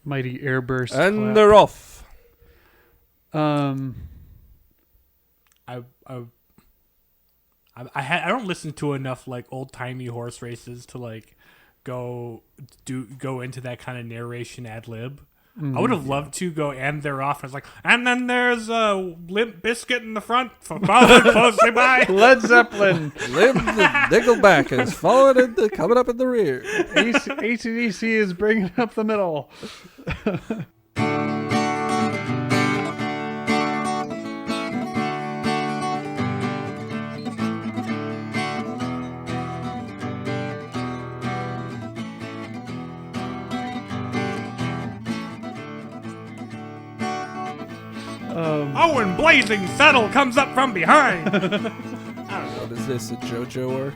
Mighty airburst. And clap. they're off. I don't listen to enough like old timey horse races to like go into that kind of narration ad lib. I would have loved to go and they're off. And it's like, and then there's a Limp Biscuit in the front, followed closely by Led Zeppelin. Nickelback is following coming up in the rear. AC/DC is bringing up the middle. oh, and Blazing Saddle comes up from behind. What is this, a JoJo arc?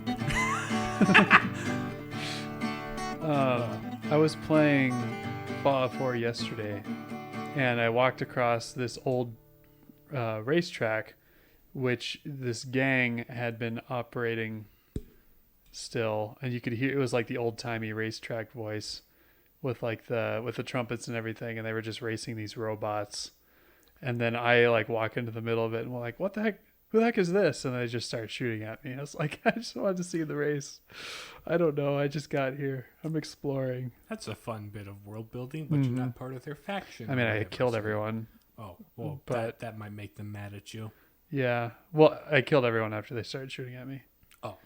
I was playing Fallout 4 yesterday, and I walked across this old racetrack, which this gang had been operating still, and you could hear it was like the old-timey racetrack voice with like the trumpets and everything, and they were just racing these robots. And then I like walk into the middle of it and we're like, what the heck? Who the heck is this? And they just start shooting at me. I was like, I just wanted to see the race. I don't know. I just got here. I'm exploring. That's a fun bit of world building, but you're not part of their faction. I mean, I killed everyone. Oh, well, but that might make them mad at you. Yeah. Well, I killed everyone after they started shooting at me. Oh.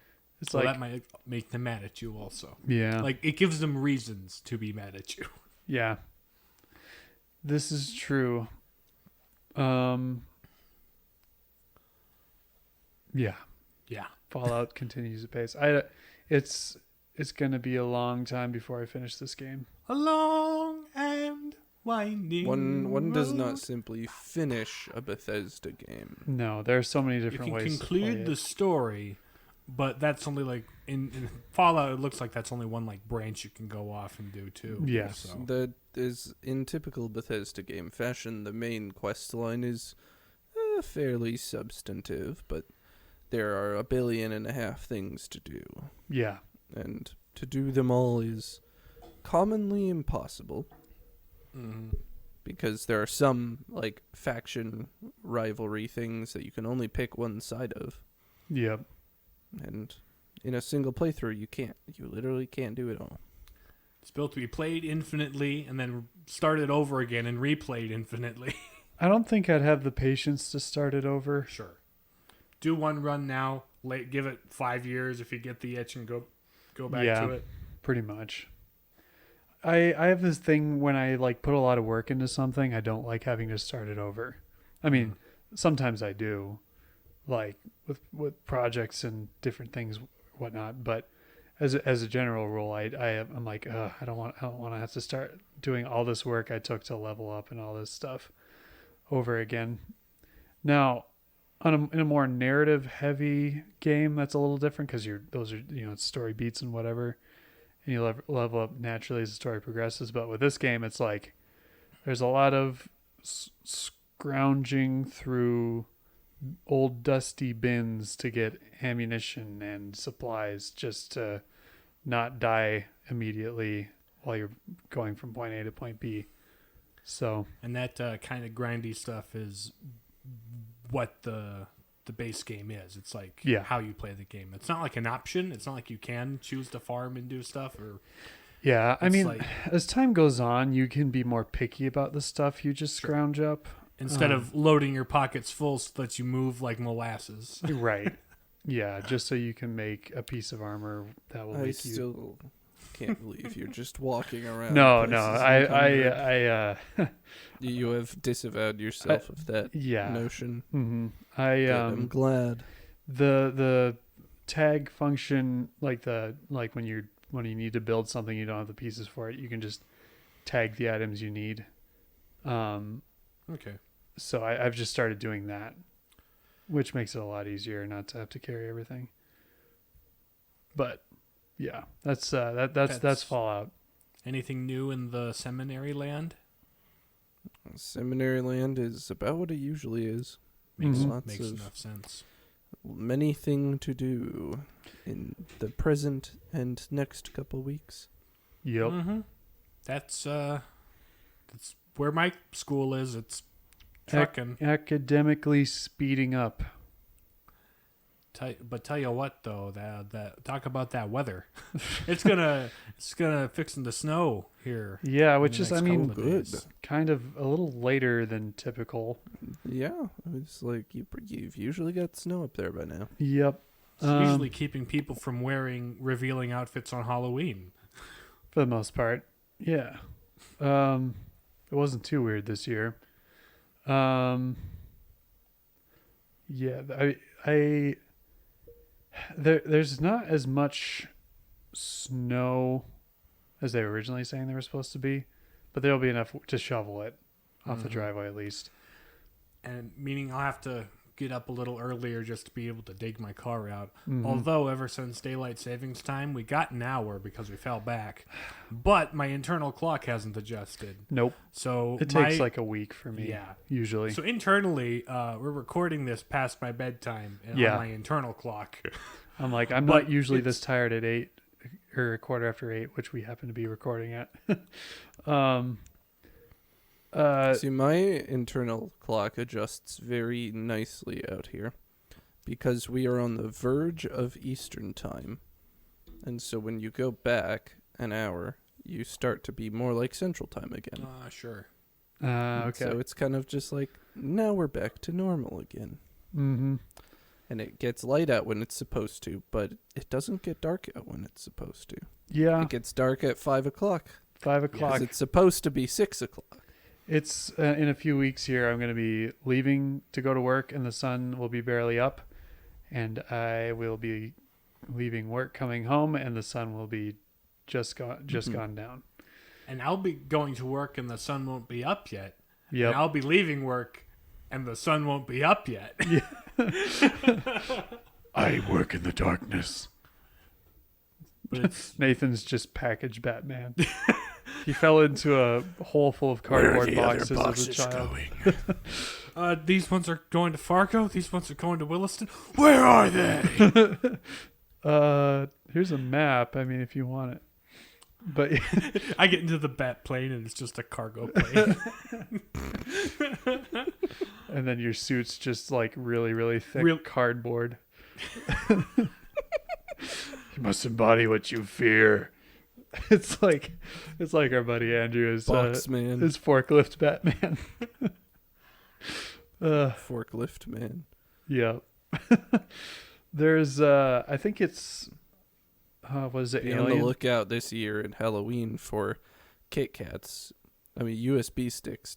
It's well, like, that might make them mad at you also. yeah. Like, it gives them reasons to be mad at you. Yeah. This is true. Yeah. Yeah. Fallout continues to pace. It's going to be a long time before I finish this game. A long and winding One does road. not simply finish a Bethesda game. No, there are so many You different can ways conclude to the story, but that's only like in Fallout. It looks like that's only one like branch you can go off and do too. Yeah. So. That is, in typical Bethesda game fashion, the main quest line is fairly substantive, but there are 1.5 billion things to do. Yeah. And to do them all is commonly impossible. Mm-hmm. Because there are some, like, faction rivalry things that you can only pick one side of. Yep. And in a single playthrough, you can't. You literally can't do it all. It's built to be played infinitely and then started over again and replayed infinitely. I don't think I'd have the patience to start it over. Sure. Do one run now. Give it 5 years if you get the itch and go back to it. Pretty much. I have this thing when I like put a lot of work into something, I don't like having to start it over. I mean, sometimes I do, like with projects and different things, whatnot. But as a general rule, I'm like, I don't want to have to start doing all this work I took to level up and all this stuff over again. Now, in a more narrative heavy game, that's a little different because those are it's story beats and whatever, and you level up naturally as the story progresses. But with this game, it's like there's a lot of scrounging through old dusty bins to get ammunition and supplies just to not die immediately while you're going from point A to point B. So, and that kind of grindy stuff is what the base game is. It's like how you play the game. It's not like an option. It's not like you can choose to farm and do stuff. Yeah, I mean, like, as time goes on, you can be more picky about the stuff you just scrounge up. Instead of loading your pockets full so that you move like molasses. Right. Yeah, just so you can make a piece of armor that will make you... still can't believe you're just walking around. No, you have disavowed yourself of that notion. Mm-hmm. I'm glad. The tag function, like when you need to build something, you don't have the pieces for it. You can just tag the items you need. Okay. So I've just started doing that, which makes it a lot easier not to have to carry everything. But yeah, that's Fallout. Anything new in the seminary land? Seminary land is about what it usually is. Makes enough sense. Many things to do in the present and next couple weeks. Yep. Mm-hmm. That's It's where my school is. It's trucking. Academically speeding up. But tell you what, though, that talk about that weather. it's gonna fixing to snow here. Yeah, which in is, the I next mean, couple of days. kind of a little later than typical. Yeah, it's like you've usually got snow up there by now. Yep. It's usually keeping people from wearing revealing outfits on Halloween. For the most part. Yeah. It wasn't too weird this year. Yeah, there's not as much snow as they were originally saying there was supposed to be, but there'll be enough to shovel it off the driveway at least. And meaning I'll have to get up a little earlier just to be able to dig my car out. Mhm. Although ever since daylight savings time, we got an hour because we fell back. But my internal clock hasn't adjusted. Nope. So It takes like a week for me. Yeah. Usually. So internally, we're recording this past my bedtime on my internal clock. I'm like, I'm But not usually it's- this tired at 8 or a quarter after 8, which we happen to be recording at. See, my internal clock adjusts very nicely out here because we are on the verge of Eastern time. And so when you go back an hour, you start to be more like Central time again. Sure. Okay. So it's kind of just like, now we're back to normal again. Mm-hmm. And it gets light out when it's supposed to, but it doesn't get dark out when it's supposed to. Yeah. It gets dark at 5 o'clock. 5 Because o'clock. it's supposed to be 6 o'clock. It's in a few weeks here. I'm going to be leaving to go to work, and the sun will be barely up, and I will be leaving work, coming home, and the sun will be just gone down. And I'll be going to work and the sun won't be up yet. Yep. And I'll be leaving work and the sun won't be up yet. I work in the darkness. But it's Nathan's just packaged Batman. He fell into a hole full of cardboard boxes as a child. these ones are going to Fargo. These ones are going to Williston. Where are they? Here's a map. I mean, if you want it. But I get into the bat plane and it's just a cargo plane. and then your suit's just like really, really thick cardboard. You must embody what you fear. It's like our buddy Andrew is Boxman. his forklift Batman. Forklift man. Yeah. There's I think it's was it Be on the Alien? lookout this year in Halloween for Kit Kats. I mean, USB sticks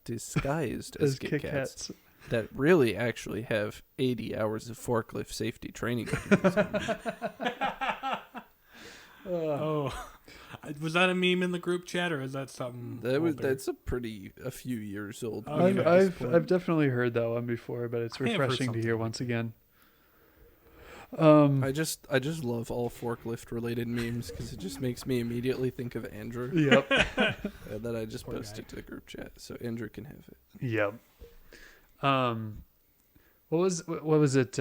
disguised as Kit Kats that really actually have 80 hours of forklift safety training. Oh, was that a meme in the group chat or is that something? older? That's a few years old. Oh, meme yeah. at this point. I've definitely heard that one before, but it's I have heard refreshing to something hear like once that. again. I just love all forklift related memes because it just makes me immediately think of Andrew. Yep. That I just Poor posted to the group chat, so Andrew can have it. Yep. What was it?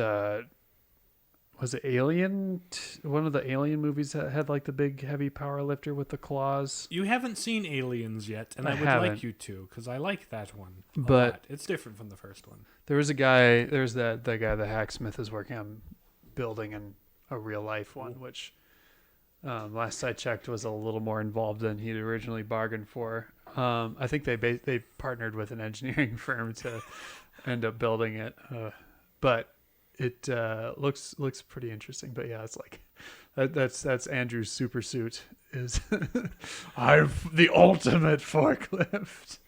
Was it Alien? One of the Alien movies that had like the big heavy power lifter with the claws. You haven't seen Aliens yet, and I I would haven't. like you to because I like that one. a But- lot. It's different from the first one. There was a guy. There's that guy, the hacksmith, is working on building a real life one, which last I checked was a little more involved than he'd originally bargained for. I think they partnered with an engineering firm to end up building it, but it looks pretty interesting. But yeah, it's like that's Andrew's super suit is I'm the ultimate forklift.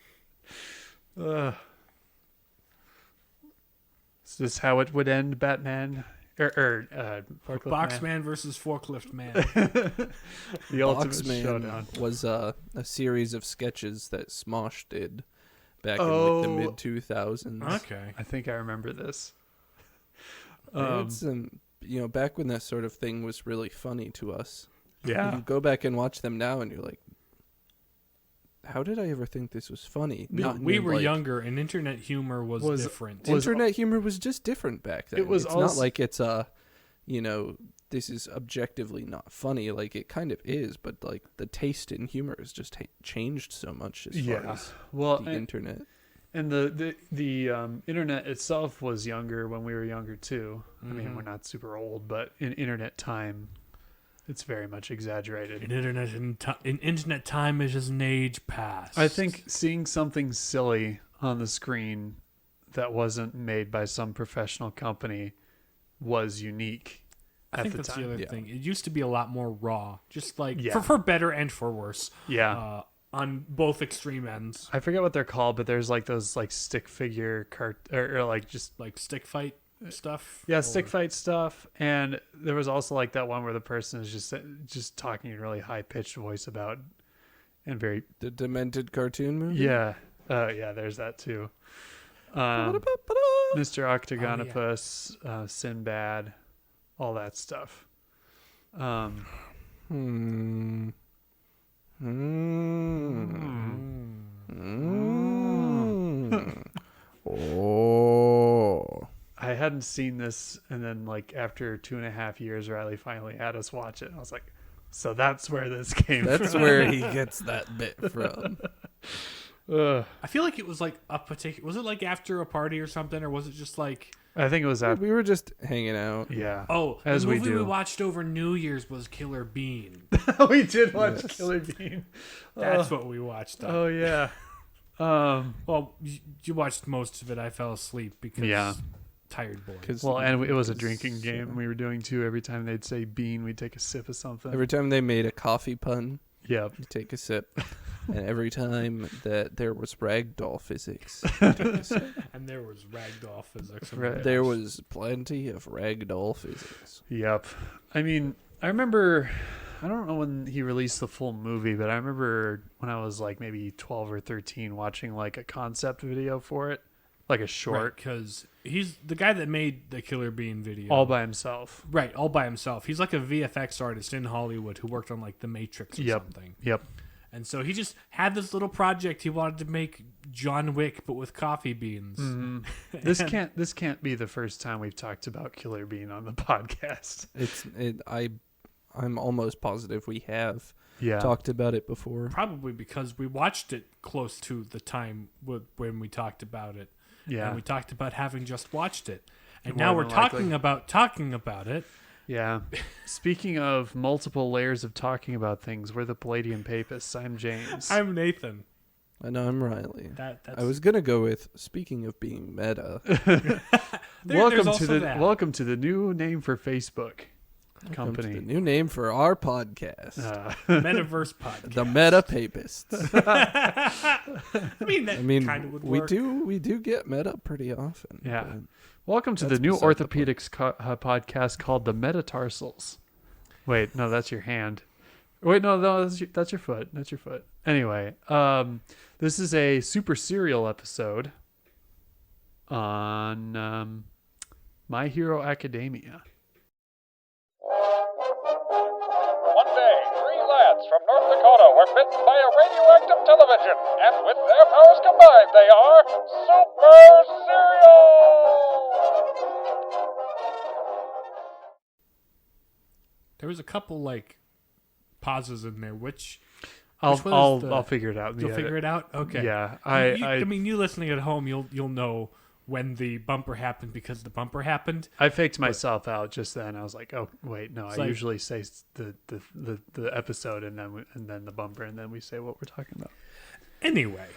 Is this how it would end, Batman? Forklift Boxman Man? versus Forklift Man. The ultimate Boxman showdown. was a series of sketches that Smosh did back in Oh. like the mid 2000s. Okay. I think I remember this. It's back when that sort of thing was really funny to us. Yeah. You go back and watch them now, and you're like, "How did I ever think this was funny?" We were younger, and internet humor was different. was- Internet humor was just different back then. It was it's also- not like it's this is objectively not funny. Like, it kind of is, but like the taste in humor has just changed so much as far as the internet. And the internet itself was younger when we were younger too. Mm-hmm. I mean, we're not super old, but in internet time, it's very much exaggerated. In internet time is just an age past. I think seeing something silly on the screen that wasn't made by some professional company was unique I think at the that's time. the other thing. It used to be a lot more raw, just like Yeah. for better and for worse. Yeah. On both extreme ends, I forget what they're called, but there's like those like stick figure or like just like stick fight stuff. yeah, stick fight stuff. And there was also like that one where the person is just talking in a really high pitched voice about and very The Demented cartoon movie? yeah. Yeah, there's that too. Mr. Octagonopus, Sinbad, all that stuff. Oh. I hadn't seen this, and then like after 2.5 years, Riley finally had us watch it. And I was like, so that's where this came from. That's where he gets that bit from. I feel like it was like a particular. Was it like after a party or something, or was it just like? I think it was after. We were just hanging out. Yeah. Oh, as the we movie do. we watched over New Year's was Killer Bean. We did watch Yes. Killer Bean. That's what we watched. Oh yeah. Well, you watched most of it. I fell asleep because tired boy. Well, and it was a drinking game we were doing too. Every time they'd say bean, we'd take a sip of something. Every time they made a coffee pun, Yep. you take a sip. And every time that there was ragdoll physics, you took a sip. And there was ragdoll physics. Right. There was plenty of ragdoll physics. Yep. I mean, I remember, I don't know when he released the full movie, but I remember when I was like maybe 12 or 13 watching like a concept video for it, like a short, because he's the guy that made the Killer Bean video all by himself. Right, all by himself. He's like a VFX artist in Hollywood who worked on like The Matrix or something. Yep. And so he just had this little project. He wanted to make John Wick, but with coffee beans. Mm-hmm. This can't be the first time we've talked about Killer Bean on the podcast. I'm almost positive we have Yeah. talked about it before. Probably because we watched it close to the time when we talked about it. Yeah. And we talked about having just watched it. And More now we're than likely. talking about it. Yeah. Speaking of multiple layers of talking about things, we're the Palladium Papists. I'm James. I'm Nathan. And I'm Riley. That's, I was gonna go with speaking of being meta. there's also that. welcome to the new name for Facebook Welcome to company. the new name for our podcast, Metaverse podcast. the Meta Papists. I mean, that kind of would work. we do get meta pretty often. Yeah. but Welcome to That's the new beside the orthopedics podcast called the Metatarsals. Wait, no, that's your hand. Wait, no, that's your foot. That's your foot. Anyway, this is a super serial episode on My Hero Academia. One day, 3 lads from North Dakota were bitten by a radioactive television, and with their powers combined, they are Super Cereal! There was a couple like pauses in there. Which I'll was figure it out. you'll figure it out. Okay. Yeah, I mean, you listening at home, you'll know when the bumper happened because the bumper happened. I faked myself out just then. I was like, "Oh, wait, no." I like- usually say the episode and then the bumper, and then we say what we're talking about. Anyway,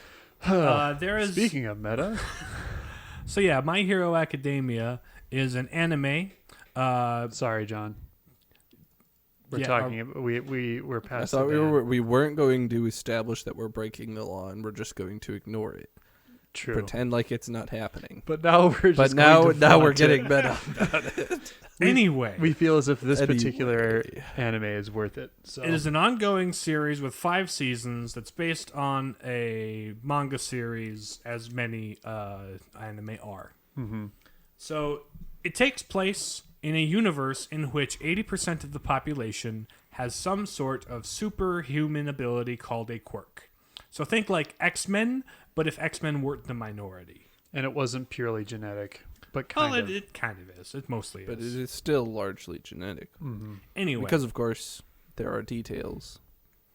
there is. Speaking of meta, So yeah, My Hero Academia is an anime. sorry, John. We're Yeah, talking. We're I past. thought the we weren't going to establish that we're breaking the law, and we're just going to ignore it, true. pretend like it's not happening. But now we're just. But going to now we're flaunt getting it. meta about it. Anyway, We feel as if this Anyway. particular anime is worth it. So it is an ongoing series with 5 seasons that's based on a manga series, as many anime are. Mhm. So it takes place in a universe in which 80% of the population has some sort of superhuman ability called a quirk. So think like X-Men, but if X-Men weren't the minority. and it wasn't purely genetic. but kind of. It kind of is. It mostly is. But it is still largely genetic. Mm-hmm. Anyway. Because, of course, there are details.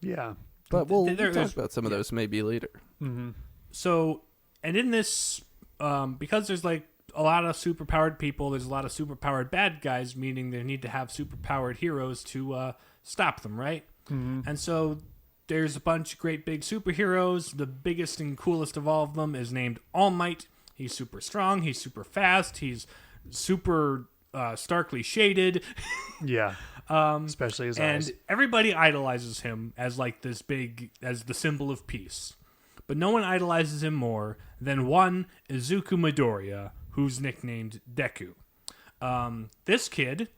Yeah. But we'll There's- talk about some of those maybe later. Mm-hmm. So, and in this, because there's like a lot of superpowered people, there's a lot of superpowered bad guys, meaning they need to have superpowered heroes to stop them, right? Mm-hmm. And so there's a bunch of great big superheroes. The biggest and coolest of all of them is named All Might. He's super strong. He's super fast. He's super starkly shaded. Yeah. Especially his And eyes. everybody idolizes him as like this big, as the symbol of peace. But no one idolizes him more than one Izuku Midoriya, who's nicknamed Deku. This kid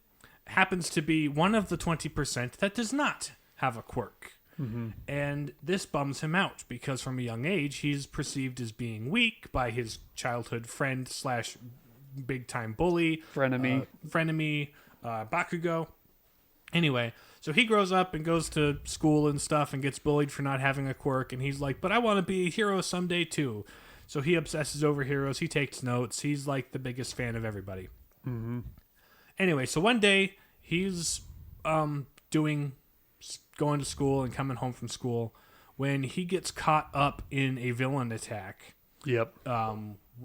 happens to be one of the 20% that does not have a quirk. Mm-hmm. And this bums him out because from a young age, he's perceived as being weak by his childhood friend / big-time bully. Frenemy. Bakugo. Anyway, so he grows up and goes to school and stuff and gets bullied for not having a quirk. And he's like, but I want to be a hero someday too. So he obsesses over heroes. He takes notes. He's like the biggest fan of everybody. Mm-hmm. Anyway, so one day he's going to school and coming home from school when he gets caught up in a villain attack. Yep.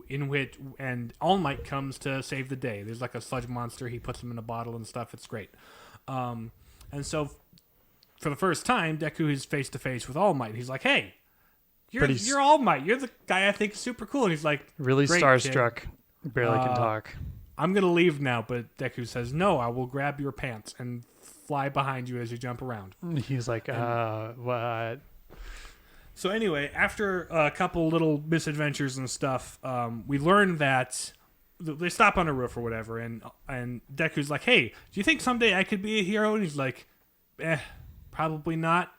In which and All Might comes to save the day. There's like a sludge monster. He puts him in a bottle and stuff. It's great. And so for the first time, Deku is face to face with All Might. He's like, "Hey, you're All Might. You're the guy I think is super cool." And he's like, Really "Great, starstruck. kid. Barely can talk. I'm gonna leave now." But Deku says, "No, I will grab your pants and fly behind you as you jump around." He's like, what? So anyway, after a couple little misadventures and stuff, we learn that they stop on a roof or whatever, and Deku's like, "Hey, do you think someday I could be a hero?" And he's like, probably not."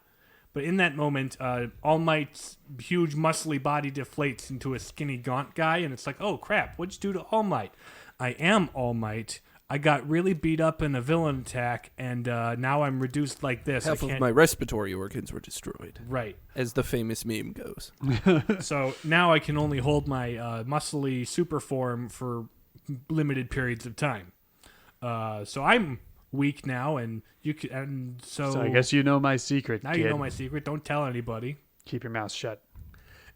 But in that moment, All Might's huge muscly body deflates into a skinny gaunt guy, and it's like, "Oh crap, what'd you do to All Might?" "I am All Might. I got really beat up in a villain attack, and now I'm reduced like this. Half of my respiratory organs were destroyed. Right. As the famous meme goes. So now I can only hold my muscly super form for limited periods of time. So I'm weak now, and you can. And so I guess you know my secret. now kid. you know my secret. Don't tell anybody. Keep your mouth shut.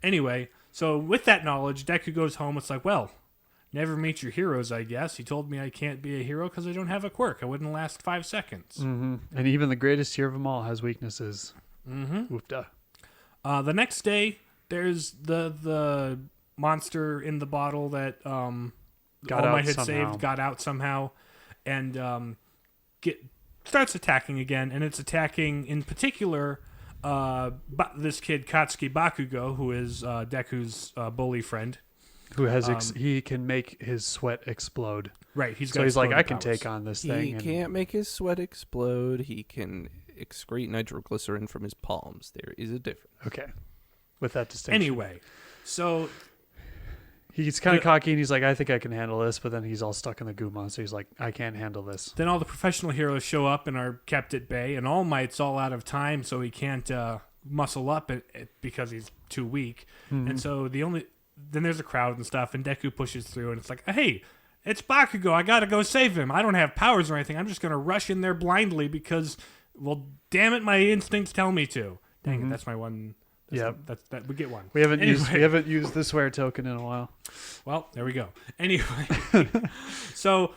Anyway, so with that knowledge, Deku goes home. It's like, well, never meet your heroes, I guess. He told me I can't be a hero because I don't have a quirk. I wouldn't last 5 seconds. Mm-hmm. And even the greatest hero of them all has weaknesses. Mm-hmm. Whoop-da. The next day, there's the monster in the bottle that All Might had saved, got out somehow, and starts attacking again. And it's attacking, in particular, this kid Katsuki Bakugo, who is Deku's bully friend. Who has he can make his sweat explode. Right, he's like, I can powers. take on this He thing. can't make his sweat explode. He can excrete nitroglycerin from his palms. There is a difference. Okay. With that distinction. Anyway, so he's kind of cocky and he's like, I think I can handle this, but then he's all stuck in the goo monster. He's like, I can't handle this. then all the professional heroes show up and are kept at bay, and All Might's all out of time, so he can't muscle up because he's too weak. Mm-hmm. And so then there's a crowd and stuff, and Deku pushes through, and it's like, hey, it's Bakugo. I gotta go save him. I don't have powers or anything. I'm just gonna rush in there blindly because, well, damn it, my instincts tell me to. Dang it, that's my one. Yeah, that we get one. We haven't used the swear token in a while. Well, there we go. Anyway, so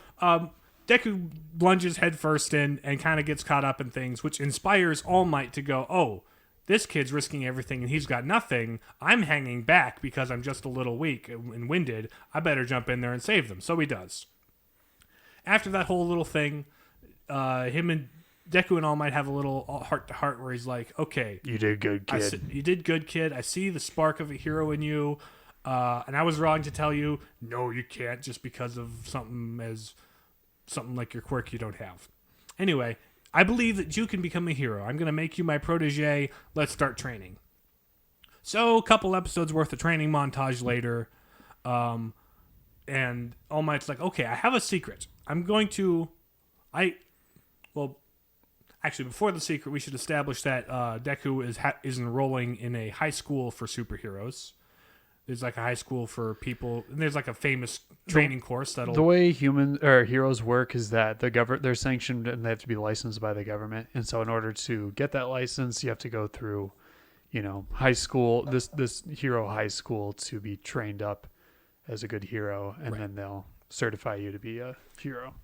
Deku plunges headfirst in and kind of gets caught up in things, which inspires All Might to go, oh, this kid's risking everything and he's got nothing. I'm hanging back because I'm just a little weak and winded. I better jump in there and save them. So he does. After that whole little thing, him and Deku and All Might have a little heart-to-heart where he's like, okay. You did good, kid. You did good, kid. I see the spark of a hero in you. And I was wrong to tell you, no, you can't just because of something like your quirk you don't have. Anyway, I believe that you can become a hero. I'm going to make you my protege. Let's start training. So a couple episodes worth of training montage later, and All Might's like, okay, I have a secret. Actually, before the secret, we should establish that Deku is enrolling in a high school for superheroes. There's like a high school for people, and there's like a famous training course that'll. The way human or heroes work is that they're sanctioned and they have to be licensed by the government. And so in order to get that license, you have to go through, high school, this hero high school to be trained up as a good hero, and then they'll certify you to be a hero.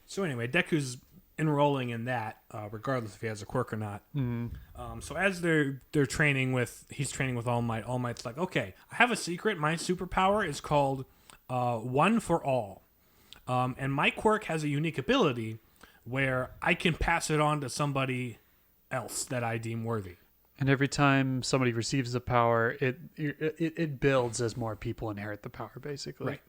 So anyway, Deku's enrolling in that, regardless if he has a quirk or not. Mm-hmm. So as they're training he's training with All Might. All Might's like, okay, I have a secret. My superpower is called One for All, and my quirk has a unique ability where I can pass it on to somebody else that I deem worthy. And every time somebody receives the power, it builds as more people inherit the power, basically. Right.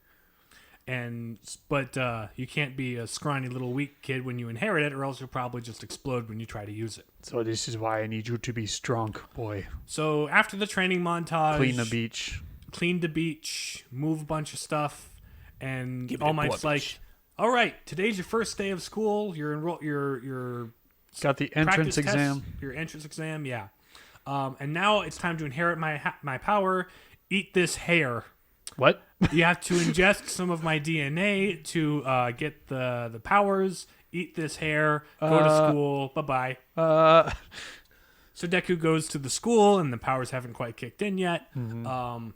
But you can't be a scrawny little weak kid when you inherit it, or else you'll probably just explode when you try to use it. So this is why I need you to be strong, boy. So after the training montage, Clean the beach, move a bunch of stuff, and Give it All a Might's like, blemish. "All right, today's your first day of school. You're got the entrance practice exam. test, your entrance exam, yeah. And now it's time to inherit my power. Eat this hair." What? You have to ingest some of my DNA to get the powers. Eat this hair. Go to school. Bye-bye. So Deku goes to the school, and the powers haven't quite kicked in yet. Mm-hmm.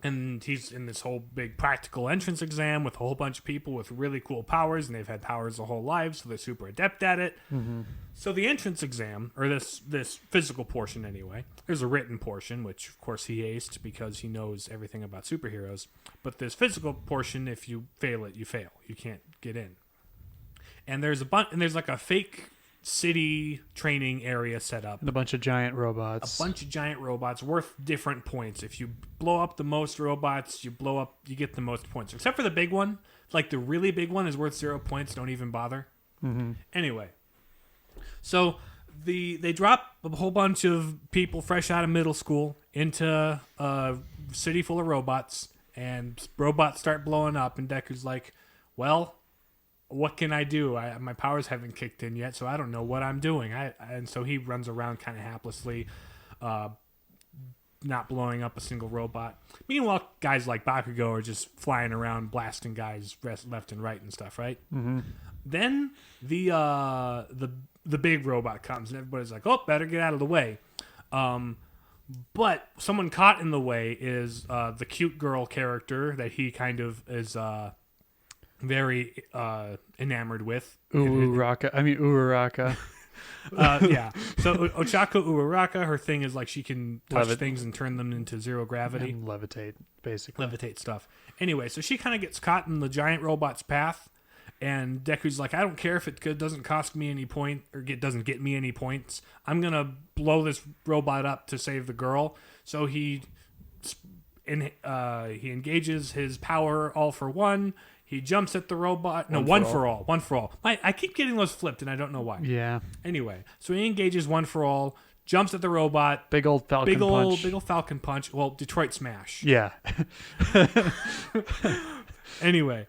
And he's in this whole big practical entrance exam with a whole bunch of people with really cool powers, and they've had powers their whole lives, so they're super adept at it. Mm-hmm. So the entrance exam, or this physical portion anyway, there's a written portion, which of course he aced because he knows everything about superheroes. But this physical portion, if you fail it, you fail. You can't get in. And there's like a fake city training area set up. And a bunch of giant robots. A bunch of giant robots worth different points. If you blow up the most robots, you get the most points. Except for the big one. Like the really big one is worth 0 points. Don't even bother. Mm-hmm. Anyway. So they drop a whole bunch of people fresh out of middle school into a city full of robots. And robots start blowing up. And Deku's like, well, what can I do? My powers haven't kicked in yet, so I don't know what I'm doing. And so he runs around kind of haplessly, not blowing up a single robot. Meanwhile, guys like Bakugo are just flying around, blasting guys left and right and stuff, right? Mm-hmm. Then the big robot comes, and everybody's like, "Oh, better get out of the way." But someone caught in the way is the cute girl character that he kind of is very enamored with. Uraraka. Yeah. So Ochako Uraraka, her thing is like she can touch things and turn them into zero gravity. And levitate, basically. Levitate stuff. Anyway, so she kind of gets caught in the giant robot's path, and Deku's like, I don't care if it doesn't cost me any point or doesn't get me any points. I'm gonna blow this robot up to save the girl. So he engages his power all for one. He jumps at the robot. No, one for all. One for all. I keep getting those flipped, and I don't know why. Yeah. Anyway, so he engages one for all, jumps at the robot. Big old Falcon punch. Big old Falcon punch. Well, Detroit Smash. Yeah. Anyway,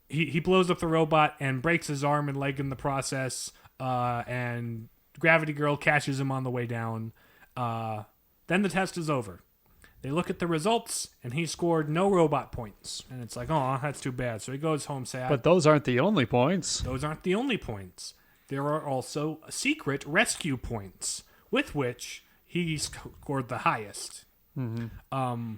he blows up the robot and breaks his arm and leg in the process. And Gravity Girl catches him on the way down. Then the test is over. They look at the results, and he scored no robot points. And it's like, oh, that's too bad. So he goes home sad. But those aren't the only points. Those aren't the only points. There are also secret rescue points, with which he scored the highest. Mm-hmm.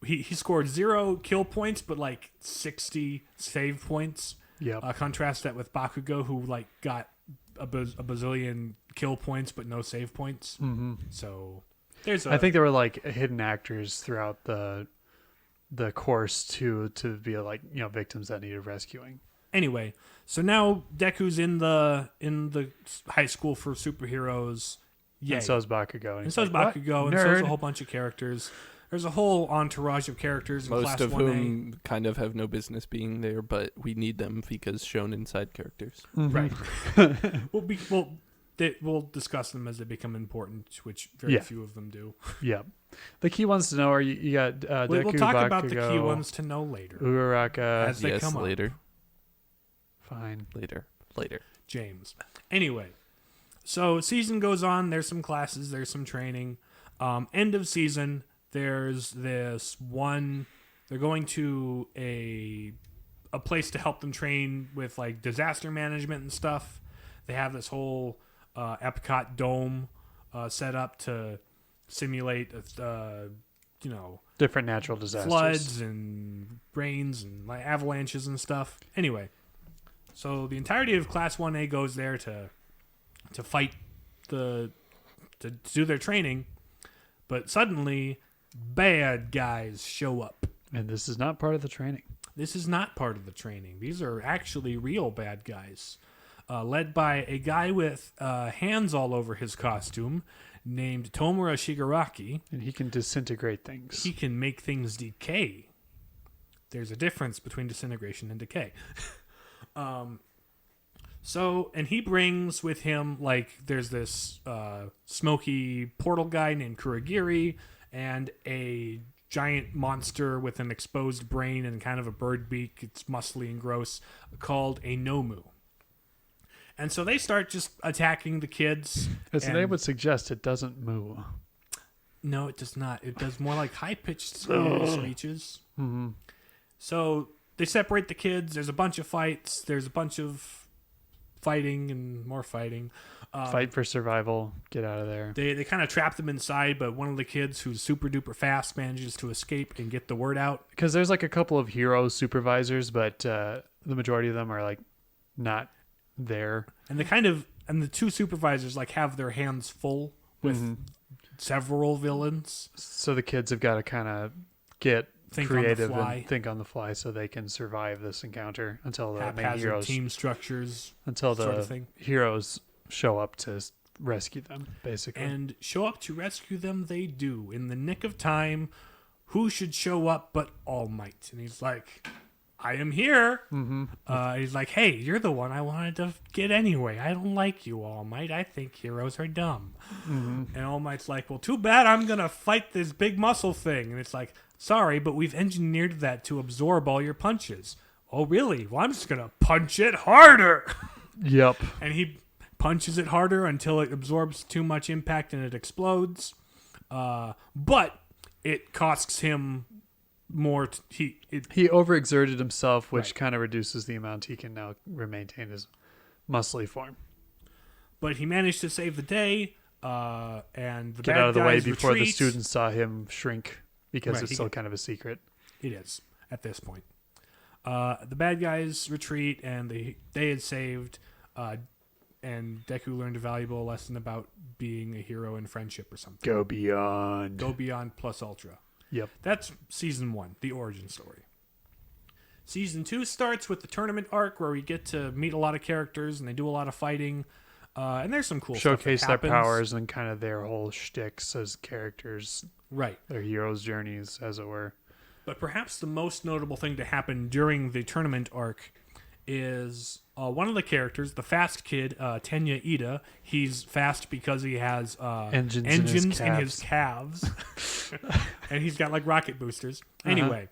He scored 0 kill points, but like 60 save points. Yep. Contrast that with Bakugo, who like got a bazillion kill points, but no save points. Mm-hmm. So... I think there were like hidden actors throughout the course to be like, victims that needed rescuing. Anyway, so now Deku's in the high school for superheroes. Yay. And so is Bakugo. And so is Bakugo, and so is a whole bunch of characters. There's a whole entourage of characters in most Class of 1A. whom kind of have no business being there, but we need them because shown inside characters. Mm-hmm. Right. We'll discuss them as they become important, which very few of them do. Yeah. The key ones to know are you got Deku, we'll talk Bakugo, about the key ones to know later. Uraraka. As they come later. up. Fine. Later. James. Anyway, so season goes on. There's some classes. There's some training. End of season. there's this one. They're going to a place to help them train with like disaster management and stuff. They have this whole Epcot dome set up to simulate, different natural disasters, floods and rains and like avalanches and stuff. Anyway, so the entirety of Class 1A goes there to fight to do their training, but suddenly bad guys show up. And this is not part of the training. This is not part of the training. These are actually real bad guys, led by a guy with hands all over his costume named Tomura Shigaraki. And he can disintegrate things. He can make things decay. There's a difference between disintegration and decay. And he brings with him, like, there's this smoky portal guy named Kuragiri and a giant monster with an exposed brain and kind of a bird beak. It's muscly and gross, called a Nomu. And so they start just attacking the kids. As the name would suggest, it doesn't moo. No, it does not. It does more like high-pitched screeches. Mm-hmm. So they separate the kids. There's a bunch of fights. There's a bunch of fighting and more fighting. Fight for survival. Get out of there. They kind of trap them inside, but one of the kids, who's super duper fast, manages to escape and get the word out. Because there's like a couple of hero supervisors, but the majority of them are like not there. And the two supervisors like have their hands full with several villains. So the kids have got to kind of get Think creative on the fly. and think on the fly so they can survive this encounter until the main Haphazard heroes team structures, until sort the of thing. heroes show up to rescue them, basically. And show up to rescue them they do in the nick of time. Who should show up but All Might? And he's like, I am here. Mm-hmm. He's like, hey, you're the one I wanted to get anyway. I don't like you, All Might. I think heroes are dumb. Mm-hmm. And All Might's like, well, too bad I'm going to fight this big muscle thing. And it's like, sorry, but we've engineered that to absorb all your punches. Oh, really? Well, I'm just going to punch it harder. Yep. And he punches it harder until it absorbs too much impact and it explodes. But it costs him more. He overexerted himself, which Right. kind of reduces the amount he can now maintain his muscly form. But he managed to save the day, and the Get bad out of the way guys before the retreat. students saw him shrink, because Right, it's still kind of a secret. It is at this point. The bad guys retreat, and they had saved. And Deku learned a valuable lesson about being a hero in friendship or something. Go beyond. Go beyond plus ultra. Yep. That's season 1, the origin story. Season 2 starts with the tournament arc where we get to meet a lot of characters and they do a lot of fighting. And there's some cool Showcase stuff that their happens. powers and kind of their whole shticks as characters, Right. their heroes' journeys, as it were. But perhaps the most notable thing to happen during the tournament arc is one of the characters, the fast kid, Tenya Ida. He's fast because he has Engines in his calves. And he's got like rocket boosters. Anyway,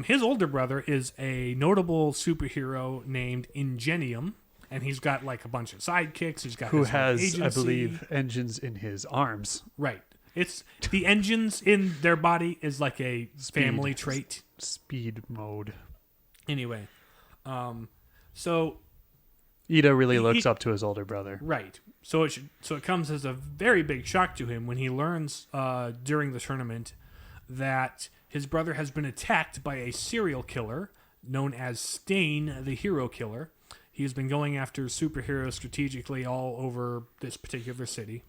his older brother is a notable superhero named Ingenium. And he's got like a bunch of sidekicks. He's got Who his own has, I agency. believe, engines in his arms. Right. It's the engines in their body is like a family trait. Speed mode. Anyway, so Ida really looks up to his older brother. right. So it comes as a very big shock to him when he learns during the tournament that his brother has been attacked by a serial killer known as Stain, the hero killer. He's been going after superheroes strategically all over this particular city,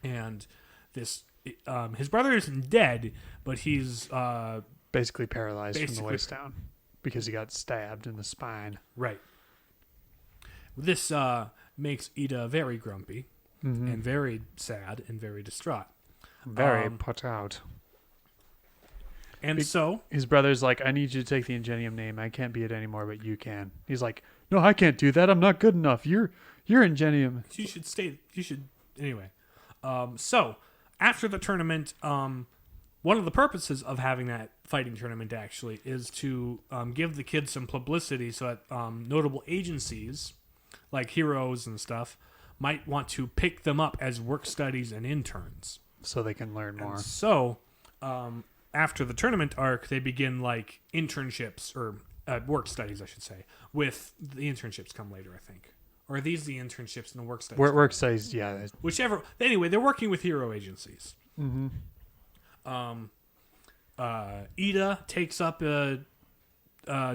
and his brother isn't dead, but he's Basically paralyzed from the waist down because he got stabbed in the spine. right. This makes Ida very grumpy and very sad and very distraught. Very put out. And so His brother's like, I need you to take the Ingenium name. I can't be it anymore, but you can. He's like, no, I can't do that. I'm not good enough. You're Ingenium. you should stay. You should anyway. So after the tournament, one of the purposes of having that fighting tournament actually is to give the kids some publicity so that notable agencies like Heroes and stuff might want to pick them up as work studies and interns. So they can learn more. So after the tournament arc, they begin like internships or work studies, I should say. With the internships come later, I think. Or are these the internships and the work studies? Work studies, yeah. Whichever. Anyway, they're working with hero agencies. Mm-hmm. Ida takes up a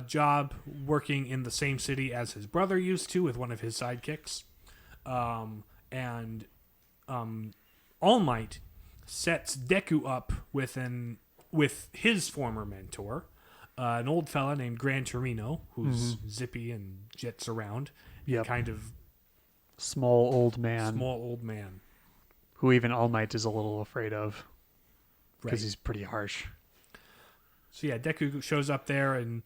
job working in the same city as his brother used to with one of his sidekicks. And All Might sets Deku up with his former mentor, an old fella named Gran Torino, who's zippy and jets around. Yep. Kind of small old man. Who even All Might is a little afraid of. Because Right. he's pretty harsh. So yeah, Deku shows up there and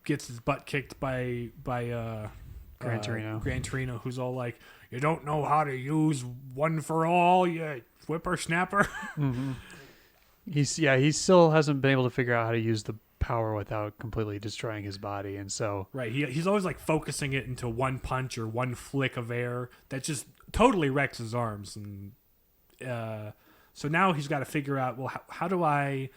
gets his butt kicked by Gran Torino. Gran Torino, who's all like, "You don't know how to use one for all, you whippersnapper." Mm-hmm. He still hasn't been able to figure out how to use the power without completely destroying his body, and so Right, he's always like focusing it into one punch or one flick of air that just totally wrecks his arms, and so now he's got to figure out, well, how do I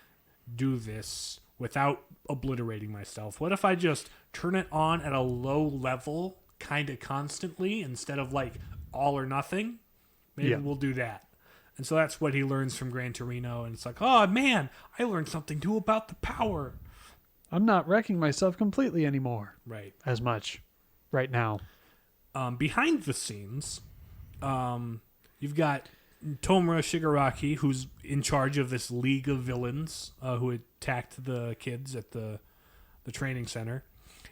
do this without obliterating myself? What if I just turn it on at a low level kind of constantly instead of like all or nothing? Maybe we'll do that. And so that's what he learns from Gran Torino, and it's like, oh man, I learned something new about the power. I'm not wrecking myself completely anymore. Right. As much right now. Behind the scenes, you've got Tomura Shigaraki, who's in charge of this league of villains who attacked the kids at the training center.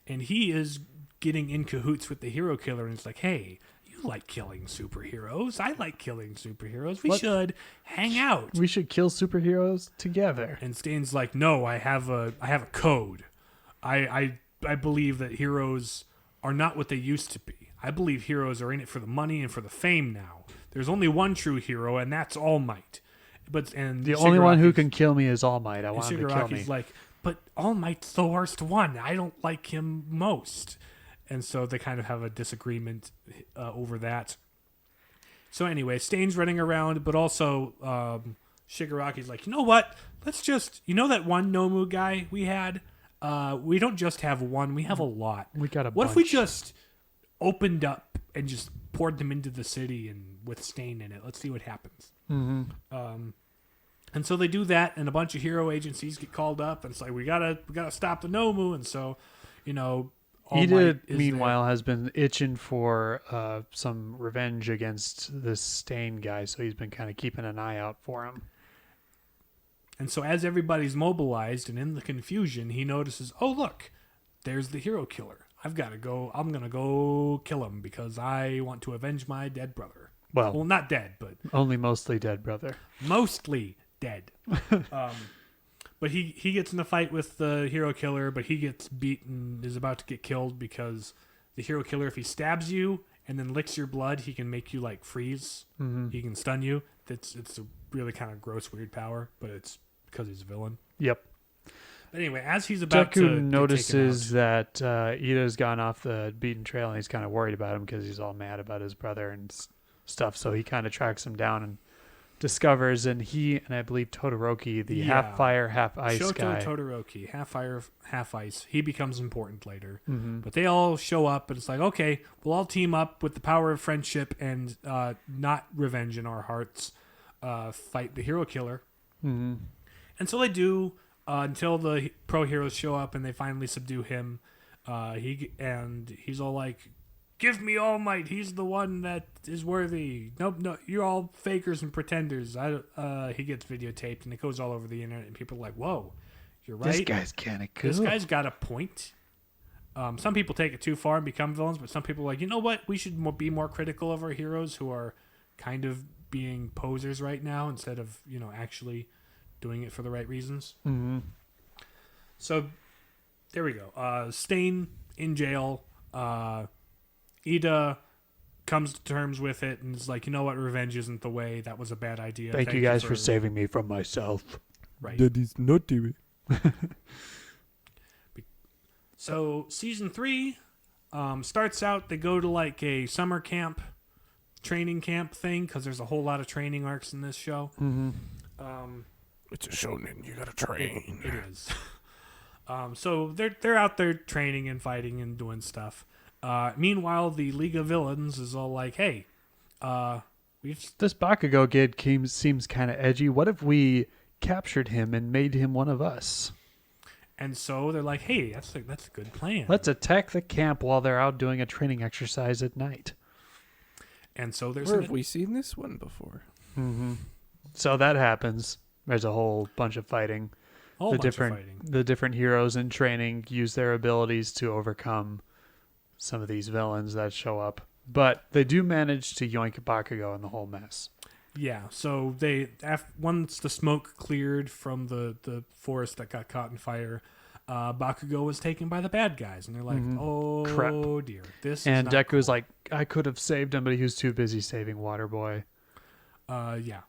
And he is getting in cahoots with the hero killer, and it's like, hey, you like killing superheroes. I like killing superheroes. We should hang out. We should kill superheroes together. And Stain's like, no, I have a code. I believe that heroes are not what they used to be. I believe heroes are in it for the money and for the fame now. There's only one true hero, and that's All Might. The only one who can kill me is All Might. I want him to kill me. Shigaraki's like, but All Might's the worst one. I don't like him most. And so they kind of have a disagreement over that. So anyway, Stain's running around, but also Shigaraki's like, you know what? Let's just, that one Nomu guy we had? We don't just have one, we have a lot. We got a What bunch. if we just opened up and just poured them into the city and with Stain in it? Let's see what happens. Mm-hmm. And so they do that, and a bunch of hero agencies get called up, and it's like, we gotta stop the Nomu. And so, All Ida, Might is meanwhile, has been itching for some revenge against this Stain guy, so he's been kind of keeping an eye out for him. And so as everybody's mobilized and in the confusion, he notices, oh, look, there's the hero killer. I'm going to go kill him because I want to avenge my dead brother. Well, not dead, but... Only mostly dead brother. Mostly dead. But he gets in a fight with the hero killer, but he gets beaten, is about to get killed because the hero killer, if he stabs you and then licks your blood, he can make you like freeze. Mm-hmm. He can stun you. It's a really kind of gross, weird power, but it's because he's a villain. Yep. But anyway, as he's about Deku notices that Ida's gone off the beaten trail, and he's kind of worried about him because he's all mad about his brother and stuff. So he kind of tracks him down and discovers, and he and I believe Todoroki, the half fire, half ice guy. Todoroki, half fire, half ice. He becomes important later. Mm-hmm. But they all show up, and it's like, okay, we'll all team up with the power of friendship and not revenge in our hearts. Fight the hero killer. Mm-hmm. And so they do until the pro heroes show up and they finally subdue him. He's all like, give me All Might. He's the one that is worthy. Nope, no, you're all fakers and pretenders. He gets videotaped and it goes all over the internet and people are like, whoa, you're right. This guy's kind of cool. This guy's got a point. Some people take it too far and become villains, but some people are like, you know what? We should be more critical of our heroes who are kind of being posers right now instead of, actually doing it for the right reasons. Mm-hmm. So there we go. Stain in jail. Ida comes to terms with it and is like, you know what? Revenge isn't the way. That was a bad idea. Thank you guys for saving me from myself. Right. That is not the way. So season 3 starts out, they go to like a summer camp, training camp thing, because there's a whole lot of training arcs in this show. Mm-hmm. It's a shonen. You gotta train. It is. So they're out there training and fighting and doing stuff. Meanwhile, the League of Villains is all like, "Hey, this Bakugo kid seems kind of edgy. What if we captured him and made him one of us?" And so they're like, "Hey, that's a good plan. Let's attack the camp while they're out doing a training exercise at night. And so there's Where have we seen this one before? Mm-hmm. So that happens. There's a whole bunch of fighting. The different heroes in training use their abilities to overcome some of these villains that show up. But they do manage to yoink Bakugo in the whole mess. Yeah, so once the smoke cleared from the forest that got caught in fire, Bakugo was taken by the bad guys, and they're like, "Oh, crap. Dear, this." And is not Deku's cool. like, "I could have saved him, but he was too busy saving Waterboy." Yeah.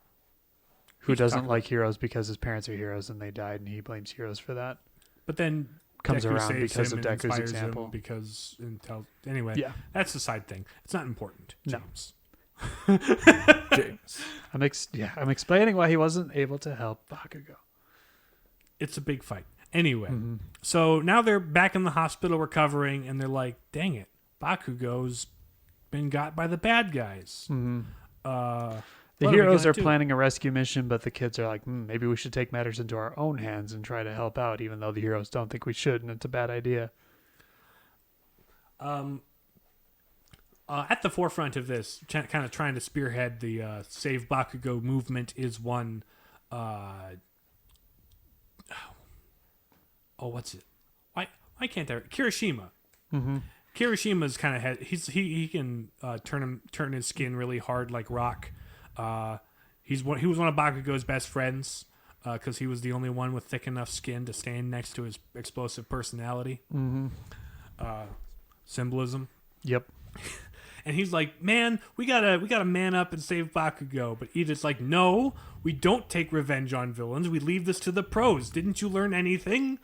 Who doesn't like heroes because his parents are heroes and they died, and he blames heroes for that. But then Comes Deku around saves because him of and Deku's inspires example. him anyway, Yeah. that's the side thing. It's not important, No. James. James. I'm explaining why he wasn't able to help Bakugo. It's a big fight. Anyway, so now they're back in the hospital recovering, and they're like, "Dang it, Bakugo's been got by the bad guys." Mm-hmm. The What are we heroes gonna are do? planning a rescue mission, but the kids are like, maybe we should take matters into our own hands and try to help out, even though the heroes don't think we should, and it's a bad idea. At the forefront of this, kind of trying to spearhead the Save Bakugo movement is one. What's it? Why can't I? Kirishima. Mm-hmm. Kirishima's kind of he can turn his skin really hard like rock. He was one of Bakugo's best friends because he was the only one with thick enough skin to stand next to his explosive personality. Mm-hmm. Symbolism. Yep. And he's like, "Man, we gotta man up and save Bakugo." But Ida's like, "No, we don't take revenge on villains. We leave this to the pros. Didn't you learn anything?"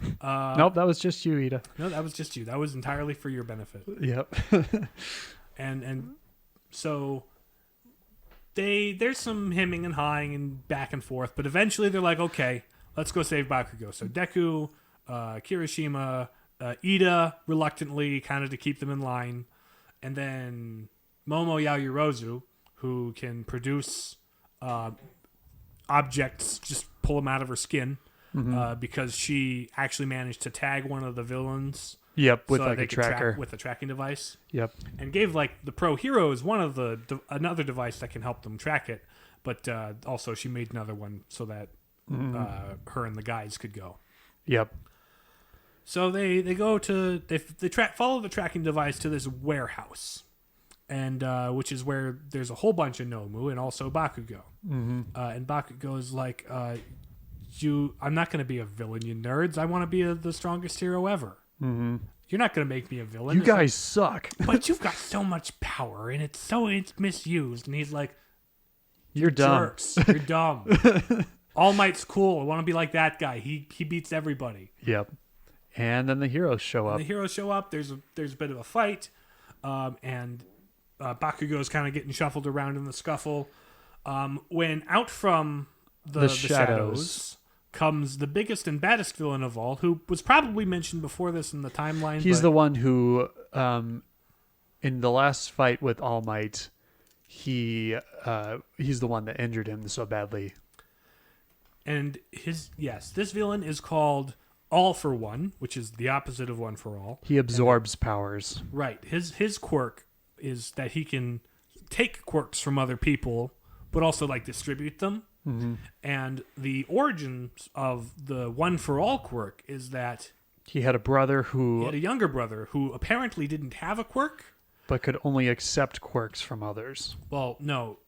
Nope, that was just you, Ida. No, that was just you. That was entirely for your benefit. Yep. And so there's some hemming and hawing and back and forth, but eventually they're like, "Okay, let's go save Bakugo." So Deku, Kirishima, Ida reluctantly, kind of to keep them in line, and then Momo Yaoyorozu, who can produce objects, just pull them out of her skin, because she actually managed to tag one of the villains. Yep, with so like they a could track tracker. with a tracking device. Yep. And gave like the pro heroes one of another device that can help them track it, but also she made another one so that her and the guys could go. Yep. So they go to follow the tracking device to this warehouse, and which is where there's a whole bunch of Nomu and also Bakugo. And Bakugo is like, I'm not going to be a villain, you nerds. I want to be the strongest hero ever. You're not going to make me a villain. You guys suck. But you've got so much power, and it's misused. And he's like, You're dumb. jerks. You're dumb. All Might's cool. I want to be like that guy. He beats everybody. Yep. And then the heroes show up. The heroes show up. There's a bit of a fight, and Bakugo's kind of getting shuffled around in the scuffle. When out from the shadows comes the biggest and baddest villain of all, who was probably mentioned before this in the timeline. He's the one who, in the last fight with All Might, he's the one that injured him so badly. And this villain is called All for One, which is the opposite of One for All. He absorbs powers. Right. His quirk is that he can take quirks from other people, but also like distribute them. And the origins of the One for All quirk is that he had a brother he had a younger brother who apparently didn't have a quirk, but could only accept quirks from others. Well, no.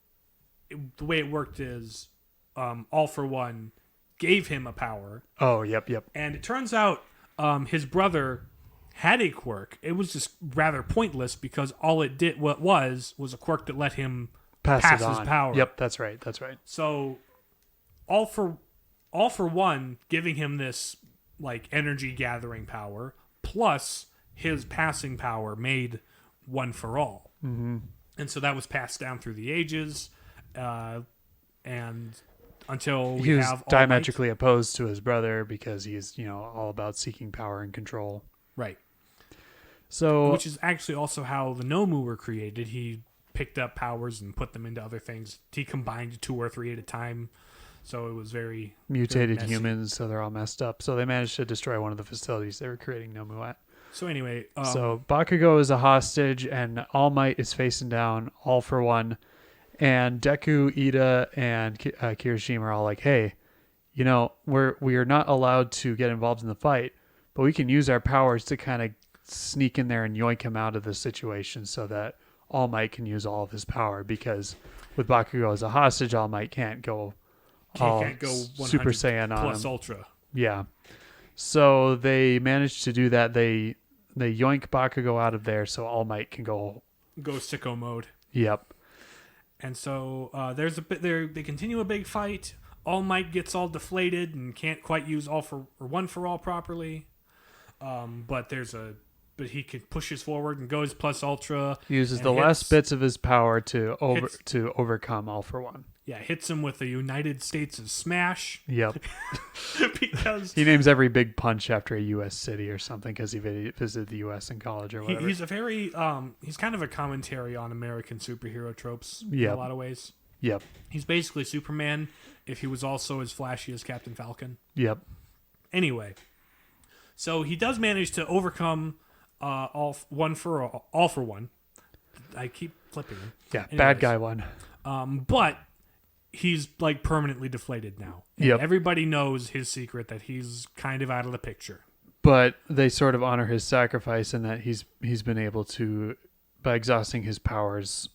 The way it worked is All for One gave him a power. Oh, yep. And it turns out his brother had a quirk. It was just rather pointless because all it did was a quirk that let him pass his power. Yep, that's right. So all for One giving him this like energy gathering power plus his passing power made One for All. And so that was passed down through the ages, and until he we was have All Might. diametrically opposed to his brother because he's, all about seeking power and control. Right. So, Which is actually also how the Nomu were created. He picked up powers and put them into other things. He combined 2 or 3 at a time. So it was very mutated very messy. humans, so they're all messed up. So they managed to destroy one of the facilities they were creating Nomu at. So anyway, So Bakugo is a hostage, and All Might is facing down All for One. And Deku, Ida, and Kirishima are all like, "Hey, we are not allowed to get involved in the fight, but we can use our powers to kind of sneak in there and yoink him out of the situation, so that All Might can use all of his power. Because with Bakugo as a hostage, All Might can't go can't go 100 Super Saiyan on plus him. Ultra. Yeah. So they managed to do that. They yoink Bakugo out of there, so All Might can go. Go sicko mode. Yep. And so there's a bit there. They continue a big fight. All Might gets all deflated and can't quite use One for All properly. But he pushes forward and goes plus Ultra. He uses and the hits- last bits of his power to hits- overcome All for One. Yeah, hits him with the United States of Smash Yep. because He names every big punch after a U.S. city or something because he visited the U.S. in college or whatever. he's a very he's kind of a commentary on American superhero tropes in Yep. a lot of ways. Yep. He's basically Superman if he was also as flashy as Captain Falcon. Yep. Anyway, so he does manage to overcome all for one. I keep flipping him. Yeah. Anyways. Bad guy one. But he's like permanently deflated now. And Yep. everybody knows his secret that he's kind of out of the picture. But they sort of honor his sacrifice in that he's been able to, by exhausting his powers,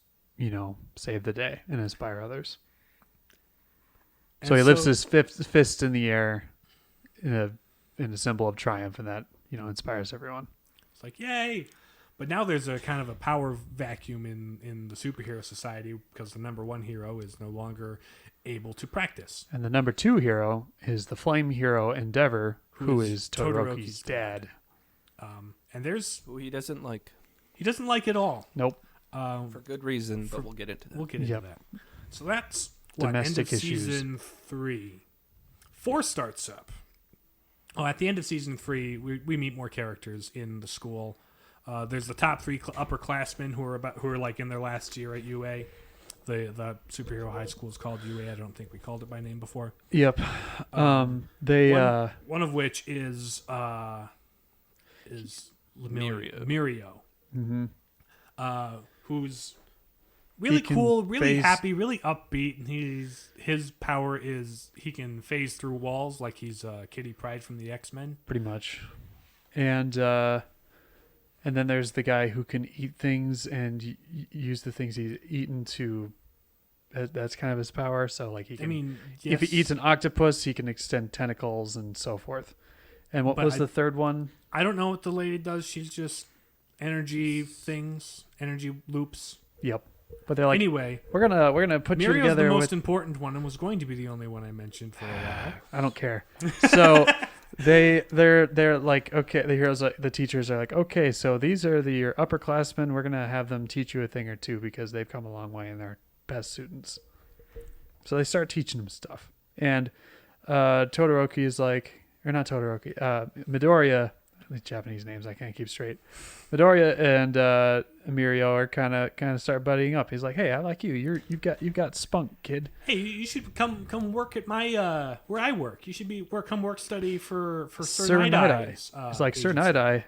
save the day and inspire others. So And he lifts his fist in the air in a symbol of triumph, and that inspires everyone. It's like, yay! But now there's a kind of a power vacuum in the superhero society because the number 1 hero is no longer able to practice. And the number 2 hero is the flame hero Endeavor, who is Todoroki's Todoroki's dad. And Who he doesn't like. he doesn't like it all. Nope. For good reason, but we'll get into that. We'll get into Yep. that. So that's Domestic end of issues. season 3. 4 starts up. Oh, at the end of season 3, we meet more characters in the school. There's the top 3 upperclassmen who are like in their last year at UA. The superhero high school is called UA. I don't think we called it by name before. Yep. One One of which is Mirio. Mirio. Who's really He can cool, really phase- happy, really upbeat, and his power is he can phase through walls like he's Kitty Pryde from the X-Men. pretty much. And then there's the guy who can eat things and use the things he's eaten to. That's kind of his power. So like he can. Yes, If he eats an octopus, he can extend tentacles and so forth. And what But was the third one? I don't know what the lady does. She's just energy things, energy loops. Yep. But they're like, Anyway, we're gonna put you Mirio's together the most with. important one and was going to be the only one I mentioned for a while. I don't care. So they're like, okay, the teachers are like, okay, so these are your upperclassmen. We're gonna have them teach you a thing or two because they've come a long way and they're best students. So they start teaching them stuff. And Todoroki is like, or not Todoroki, Midoriya. The Japanese names I can't keep straight. Midoriya and Mirio are kind of start buddying up. He's like, "Hey, I like you. You've got spunk, kid." Hey, you should come work at my where I work. You should come work study for Sir Night-Eye's, It's like Sir agency. Night-Eye,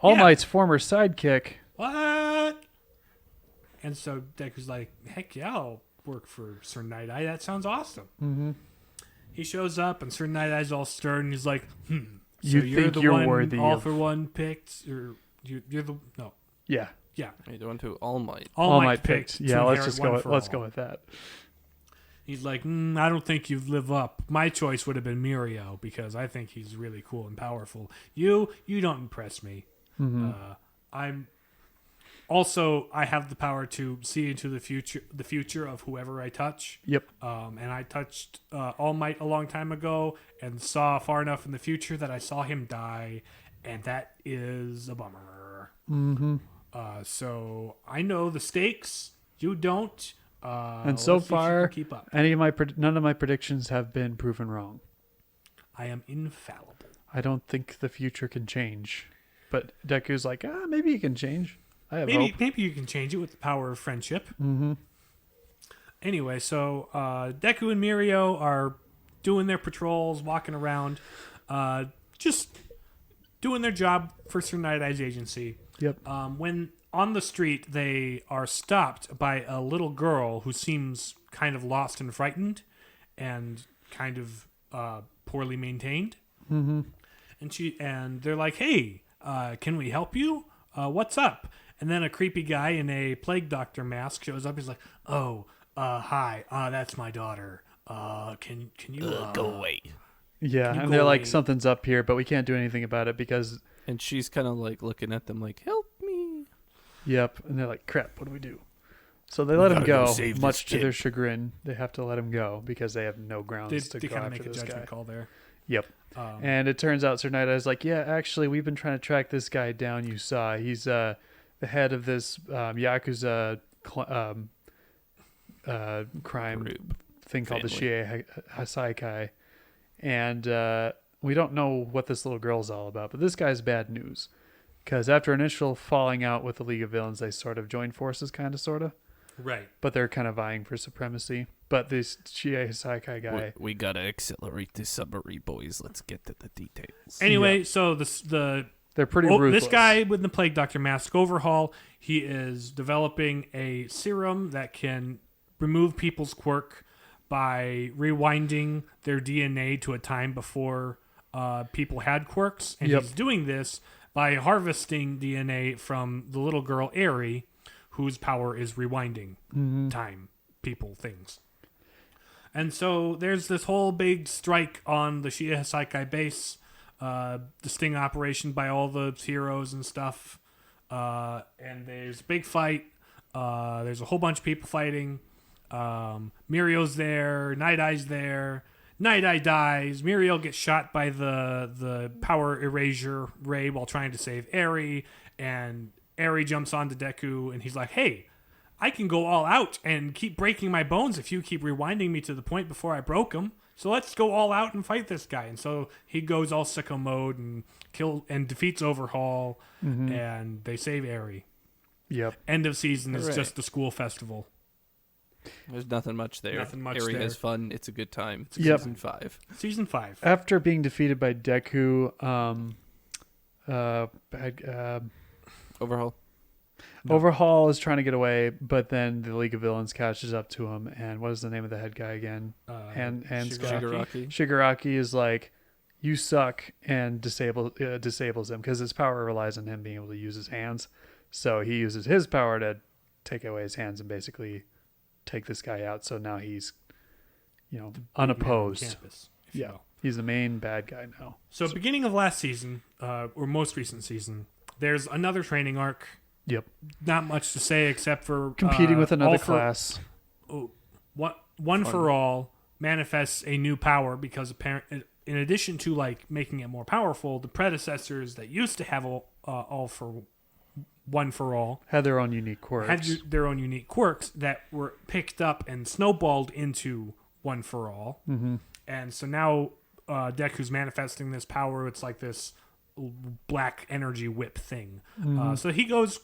All Yeah. Might's former sidekick. What? And so Deku's like, heck yeah, I'll work for Sir Night-Eye. That sounds awesome. Mm-hmm. He shows up and Sir Night-Eye's all stern. And he's like, So You you're think the you're one worthy all of- for one picked, or you're the no, Yeah, yeah, You're doing to All Might. All Might Might picked. Yeah, to let's inherit just one go. for Let's all. go with that. He's like, I don't think you've lived up. My choice would have been Mirio because I think he's really cool and powerful. You don't impress me. Mm-hmm. I have the power to see into the future of whoever I touch. Yep. And I touched All Might a long time ago and saw far enough in the future that I saw him die, and that is a bummer. Mm-hmm. So I know the stakes. You don't, And so let's see if she can far, keep up. none of my predictions have been proven wrong. I am infallible. I don't think the future can change. But Deku's like, maybe he can change. I have hope. Maybe you can change it with the power of friendship. Mm-hmm. Anyway, so Deku and Mirio are doing their patrols, walking around, just doing their job for Sir Night Eye's agency. Yep. When on the street, they are stopped by a little girl who seems kind of lost and frightened and kind of poorly maintained. Mm-hmm. And they're like, hey, can we help you? What's up? And then a creepy guy in a plague doctor mask shows up. He's like, oh, hi, that's my daughter. Can you go away? Yeah, you and go they're like, away? something's up here, but we can't do anything about it because... And she's kind of like looking at them like, help me. Yep, and they're like, crap, what do we do? So they let him gotta go go, save much this to their kid. chagrin. They have to let him go because they have no grounds to they go kind of after make a this judgment guy. call there. Yep. And it turns out Sir Night Eye's like, yeah, actually, we've been trying to track this guy down you saw. He's the head of this Yakuza crime Group. thing called the Family. Shie Hasaikai. And we don't know what this little girl's all about, but this guy's bad news. Because after initial falling out with the League of Villains, they sort of joined forces, kind of, sort of. Right. But they're kind of vying for supremacy. But this Shie Hasaikai guy... We gotta accelerate this summary, boys. Let's get to the details. Anyway, so the They're pretty ruthless. this guy with the plague doctor mask, Overhaul, he is developing a serum that can remove people's quirk by rewinding their DNA to a time before people had quirks. And Yep. he's doing this by harvesting DNA from the little girl, Eri, whose power is rewinding time, people, things. And so there's this whole big strike on the Shie Hasaikai base, the sting operation by all the heroes and stuff. And there's a big fight. There's a whole bunch of people fighting. Mirio's there. Night Eye's there. Night Eye dies. Mirio gets shot by the power erasure ray while trying to save Eri. And Eri jumps onto Deku and he's like, hey, I can go all out and keep breaking my bones if you keep rewinding me to the point before I broke them. So let's go all out and fight this guy. And so he goes all sicko mode and defeats Overhaul, and they save Eri. Yep. End of season is Hooray. just the school festival. There's nothing much there. Nothing much Harry there. has fun. It's a good time. It's Yep. season 5. Season 5. After being defeated by Deku, Overhaul. No. Overhaul is trying to get away, but then the League of Villains catches up to him. And what is the name of the head guy again? And Shigaraki. Shigaraki is like, you suck, and disables him because his power relies on him being able to use his hands. So he uses his power to take away his hands and basically take this guy out. So now he's, unopposed. Campus, if you Yeah, will. he's the main bad guy now. So beginning of last season, or most recent season, there's another training arc. Yep. Not much to say except for Competing with another All for- class. One for All manifests a new power because in addition to like making it more powerful, the predecessors that used to have All for One for All Had their own unique quirks. had their own unique quirks that were picked up and snowballed into One for All. Mm-hmm. And so now Deku's manifesting this power. It's like this black energy whip thing. So he goes,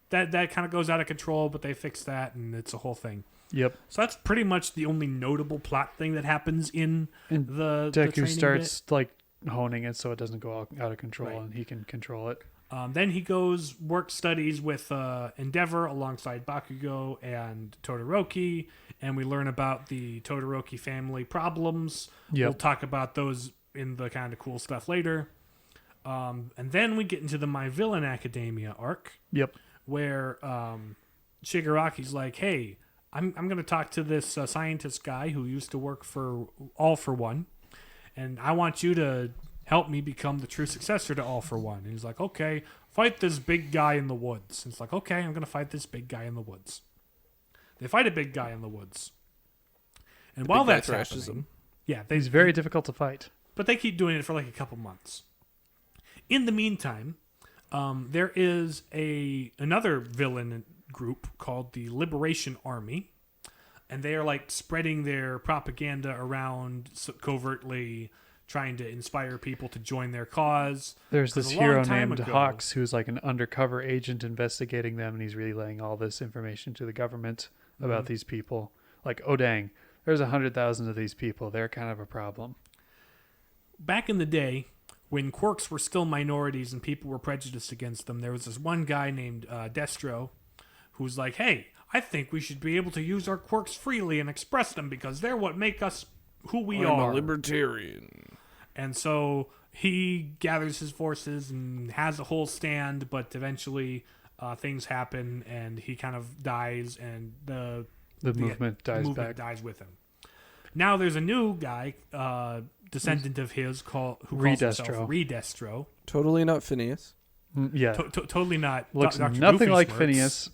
that kind of goes out of control, but they fix that, and it's a whole thing. Yep. So that's pretty much the only notable plot thing that happens in And the Deku training starts like honing it so it doesn't go out of control, Right. and he can control it. Then he goes work studies with Endeavor alongside Bakugo and Todoroki, and we learn about the Todoroki family problems. Yep. We'll talk about those in the kind of cool stuff later. And then we get into the My Villain Academia arc, Yep. where Shigaraki's like, hey, I'm going to talk to this scientist guy who used to work for All for One, and I want you to help me become the true successor to All for One. And he's like, okay, fight this big guy in the woods. And it's like, okay, I'm going to fight this big guy in the woods. They fight a big guy in the woods. And while big guy that's thrashes happening, him. yeah, He's very difficult to fight. but they keep doing it for like a couple months. In the meantime, there is another villain group called the Liberation Army, and they are like spreading their propaganda around covertly, trying to inspire people to join their cause. There's 'Cause this a long hero time named ago- Hawks who's like an undercover agent investigating them, and he's relaying all this information to the government about these people. Like, oh dang, there's 100,000 of these people. They're kind of a problem. Back in the day, when quirks were still minorities and people were prejudiced against them, there was this one guy named Destro who was like, hey, I think we should be able to use our quirks freely and express them because they're what make us who we I'm are. a libertarian. And so he gathers his forces and has a whole stand, but eventually things happen and he kind of dies, and the movement dies movement back. dies with him. Now there's a new guy, descendant of his, who calls himself Redestro. Totally not Phineas. Yeah. Totally not. Looks Dr. nothing like Doofenshmirtz. Phineas.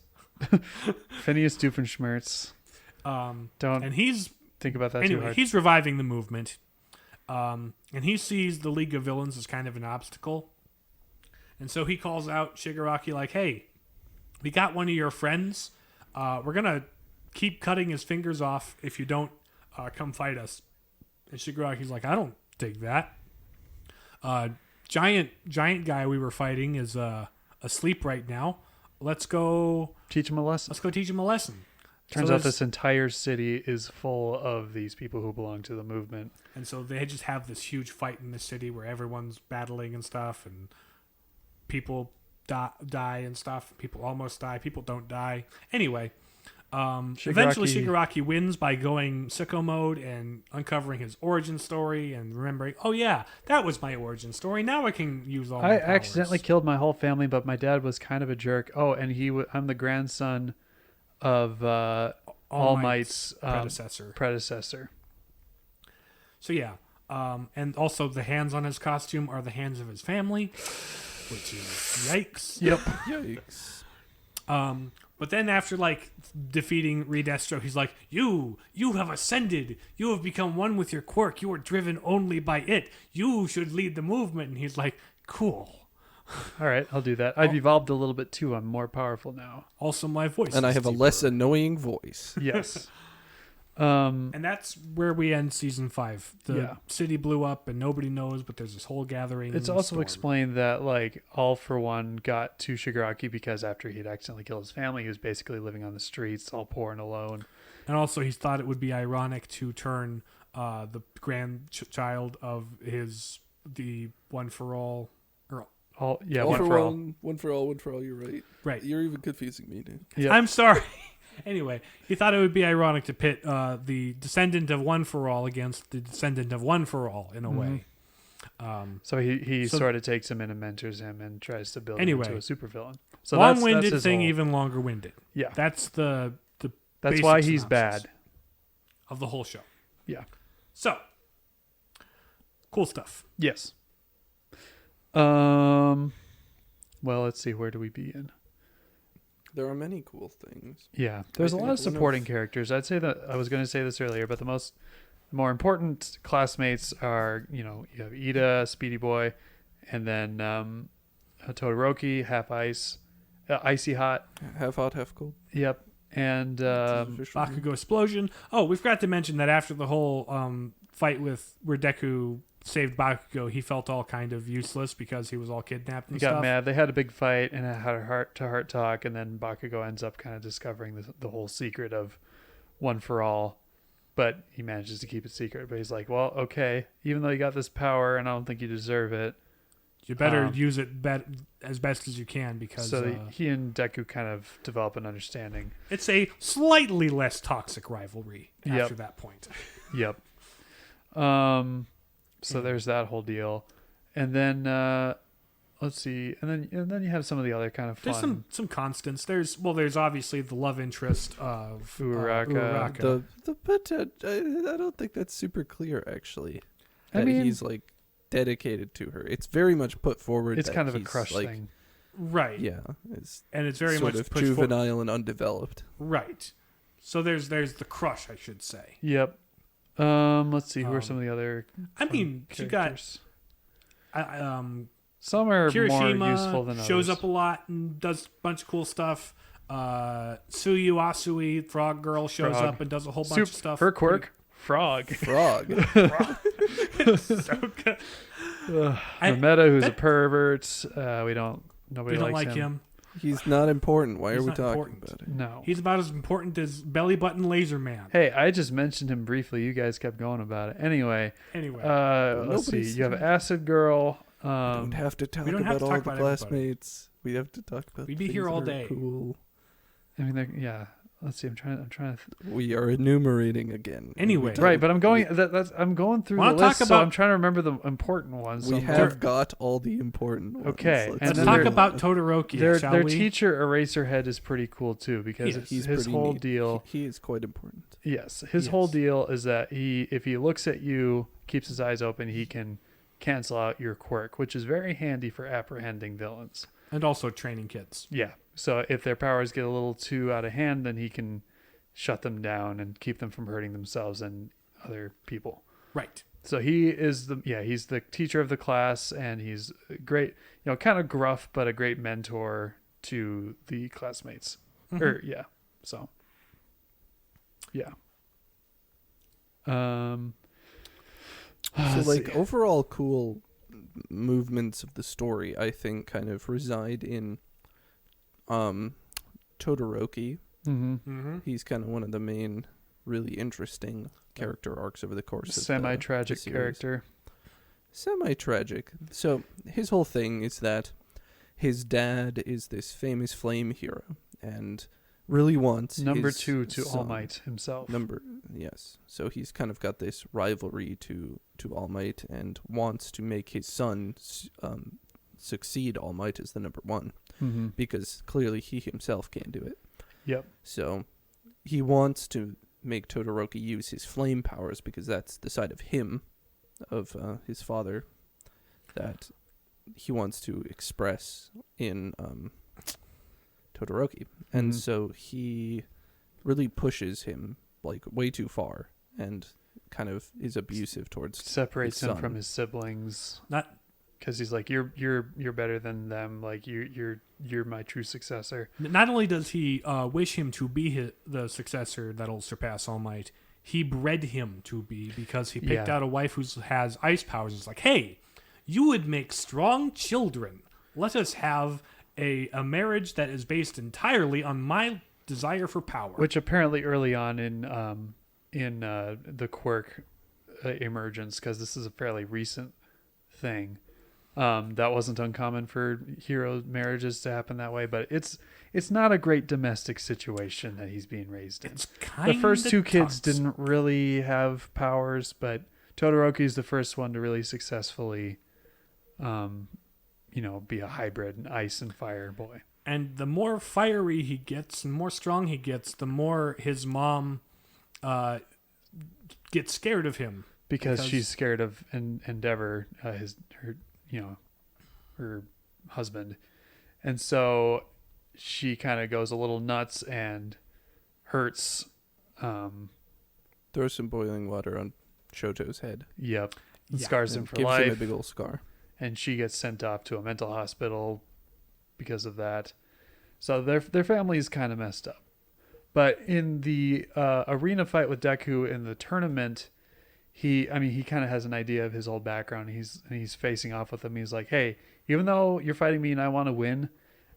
Phineas Doofenshmirtz. Don't And he's think about that too anyway. hard. He's reviving the movement, and he sees the League of Villains as kind of an obstacle, and so he calls out Shigaraki like, "Hey, we got one of your friends. We're gonna keep cutting his fingers off if you don't come fight us." And Shigaraki's like, "I don't dig that. Giant guy we were fighting is asleep right now. Let's go Teach him a lesson. teach him a lesson." Turns So out there's- this entire city is full of these people who belong to the movement. And so they just have this huge fight in the city where everyone's battling and stuff, and people die and stuff. People almost die. People don't die. Anyway, eventually Shigaraki wins by going sicko mode and uncovering his origin story and remembering, oh yeah, that was my origin story. Now I can use all my I powers. accidentally killed my whole family, but my dad was kind of a jerk. Oh, and I'm the grandson of All Might's predecessor. So yeah, and also the hands on his costume are the hands of his family, which is yikes. Yep. Yikes. But then after like defeating Redestro, he's like, you have ascended. You have become one with your quirk. You are driven only by it. You should lead the movement. And he's like, cool. All right, I'll do that. I've evolved a little bit too. I'm more powerful now. Also, my voice And I is have a deeper. less annoying voice. Yes. And that's where we end season 5. The Yeah. city blew up and nobody knows, but there's this whole gathering. It's also storm. explained that like All for One got to Shigaraki because after he'd accidentally killed his family, he was basically living on the streets, all poor and alone. And also, he thought it would be ironic to turn the grandchild of the One for All. All One for all. One for all. One for all. You're right. Right. You're even confusing me, dude. Yep. I'm sorry. Anyway, he thought it would be ironic to pit the descendant of One for All against the descendant of One for All in a way. So he sort of takes him in and mentors him and tries to build him Anyway, into a supervillain. So long-winded his thing, whole- even longer-winded. Yeah. That's the That's basic why he's synopsis bad. of the whole show. Yeah. So, cool stuff. Yes. Well, let's see. Where do we begin? There are many cool things. Yeah, there's a I lot of think supporting characters. I'd say that I was going to say this earlier, but the more important classmates are, you have Ida, Speedy Boy, and then Todoroki, Half Ice, Icy Hot. Half hot, half cold. Yep, and Bakugo explosion. Oh, we forgot to mention that after the whole fight where Deku saved Bakugo, he felt all kind of useless because he was all kidnapped and he got stuff. mad. They had a big fight and had a heart-to-heart talk, and then Bakugo ends up kind of discovering the whole secret of One for All, but he manages to keep it secret. But he's like, well, okay, even though you got this power and I don't think you deserve it, You better use it as best as you can because he and Deku kind of develop an understanding. it's a slightly less toxic rivalry after Yep. that point. Yep. So there's that whole deal, and then let's see, and then you have some of the other kind of fun. There's some constants. There's obviously the love interest of Uraraka. I don't think that's super clear, actually. I That mean- he's like dedicated to her. It's very much put forward. It's that kind of a he's, crush like, thing. right, Yeah, it's and it's very sort much of pushed juvenile and undeveloped. right. So there's the crush, I should say. Yep. Let's see. Who are some of the other? I mean, you got characters? um, Some are more Kirishima useful than others. shows up a lot and does a bunch of cool stuff. Suyu Asui, Frog Girl, shows Frog. up and does a whole bunch of stuff. Her quirk, frog. Frog. So good. Meta, who's a pervert. Nobody We don't likes like him. He's not important. Why He's are we not talking important. about it? No. He's about as important as Belly Button Laser Man. Hey, I just mentioned him briefly. You guys kept going about it. Anyway, Anyway, let's see. nobody's- You have Acid Girl. We don't have to talk we don't have about to all talk the about everybody. classmates. We have to talk about. We'd be things here all that are day. Cool. I mean, yeah. Let's see. I'm trying to. We are enumerating again. Anyway. Right, but I'm going. I'm going through the Wanna list, talk so about- I'm trying to remember the important ones. we So have got all the important ones. Okay, and let's then talk there- about Todoroki, their shall their we? teacher Eraserhead is pretty cool too because Yes, it's He's his pretty whole neat. deal. He is quite important. Yes, his Yes. whole deal is that if he looks at you, keeps his eyes open, he can cancel out your quirk, which is very handy for apprehending villains. And also training kids. Yeah. So if their powers get a little too out of hand, then he can shut them down and keep them from hurting themselves and other people. Right. So he's the teacher of the class, and he's great, kind of gruff, but a great mentor to the classmates. So yeah. So let's like see. overall cool movements of the story, I think, kind of reside in Todoroki. Mm-hmm. He's kind of one of the main really interesting character arcs over the course of the Semi-tragic series. character. Semi-tragic. So his whole thing is that his dad is this famous flame hero and really wants Number his 2 to son- All Might himself. Yes. So he's kind of got this rivalry to All Might and wants to make his son succeed All Might as the number 1 Mm-hmm. because clearly he himself can't do it. Yep. So he wants to make Todoroki use his flame powers because that's the side of him, of his father, that he wants to express in Todoroki. And Mhm. so he really pushes him like way too far and kind of is abusive towards Separates his him from son. his siblings Not because he's like, you're better than them. Like you're my true successor. Not only does he wish him to be the successor that'll surpass All Might, he bred him to be because he picked Yeah. out a wife who has ice powers. It's like, hey, you would make strong children. Let us have a marriage that is based entirely on my desire for power. Which apparently early on in the quirk emergence, because this is a fairly recent thing, that wasn't uncommon for hero marriages to happen that way. But it's not a great domestic situation that he's being raised in. it's kind The first 2 kids didn't really have powers, but Todoroki's the first one to really successfully, be a hybrid, an ice and fire boy. And the more fiery he gets and more strong he gets, the more his mom gets scared of him. Because she's scared of Endeavor, her husband, and so she kind of goes a little nuts and hurts. Throw some boiling water on Shoto's head. Yep, and Yeah, scars him and for gives him a life, big old scar. and she gets sent off to a mental hospital because of that. So their family is kind of messed up. But in the arena fight with Deku in the tournament, he kind of has an idea of his old background. He's facing off with him. He's like, hey, even though you're fighting me and I want to win,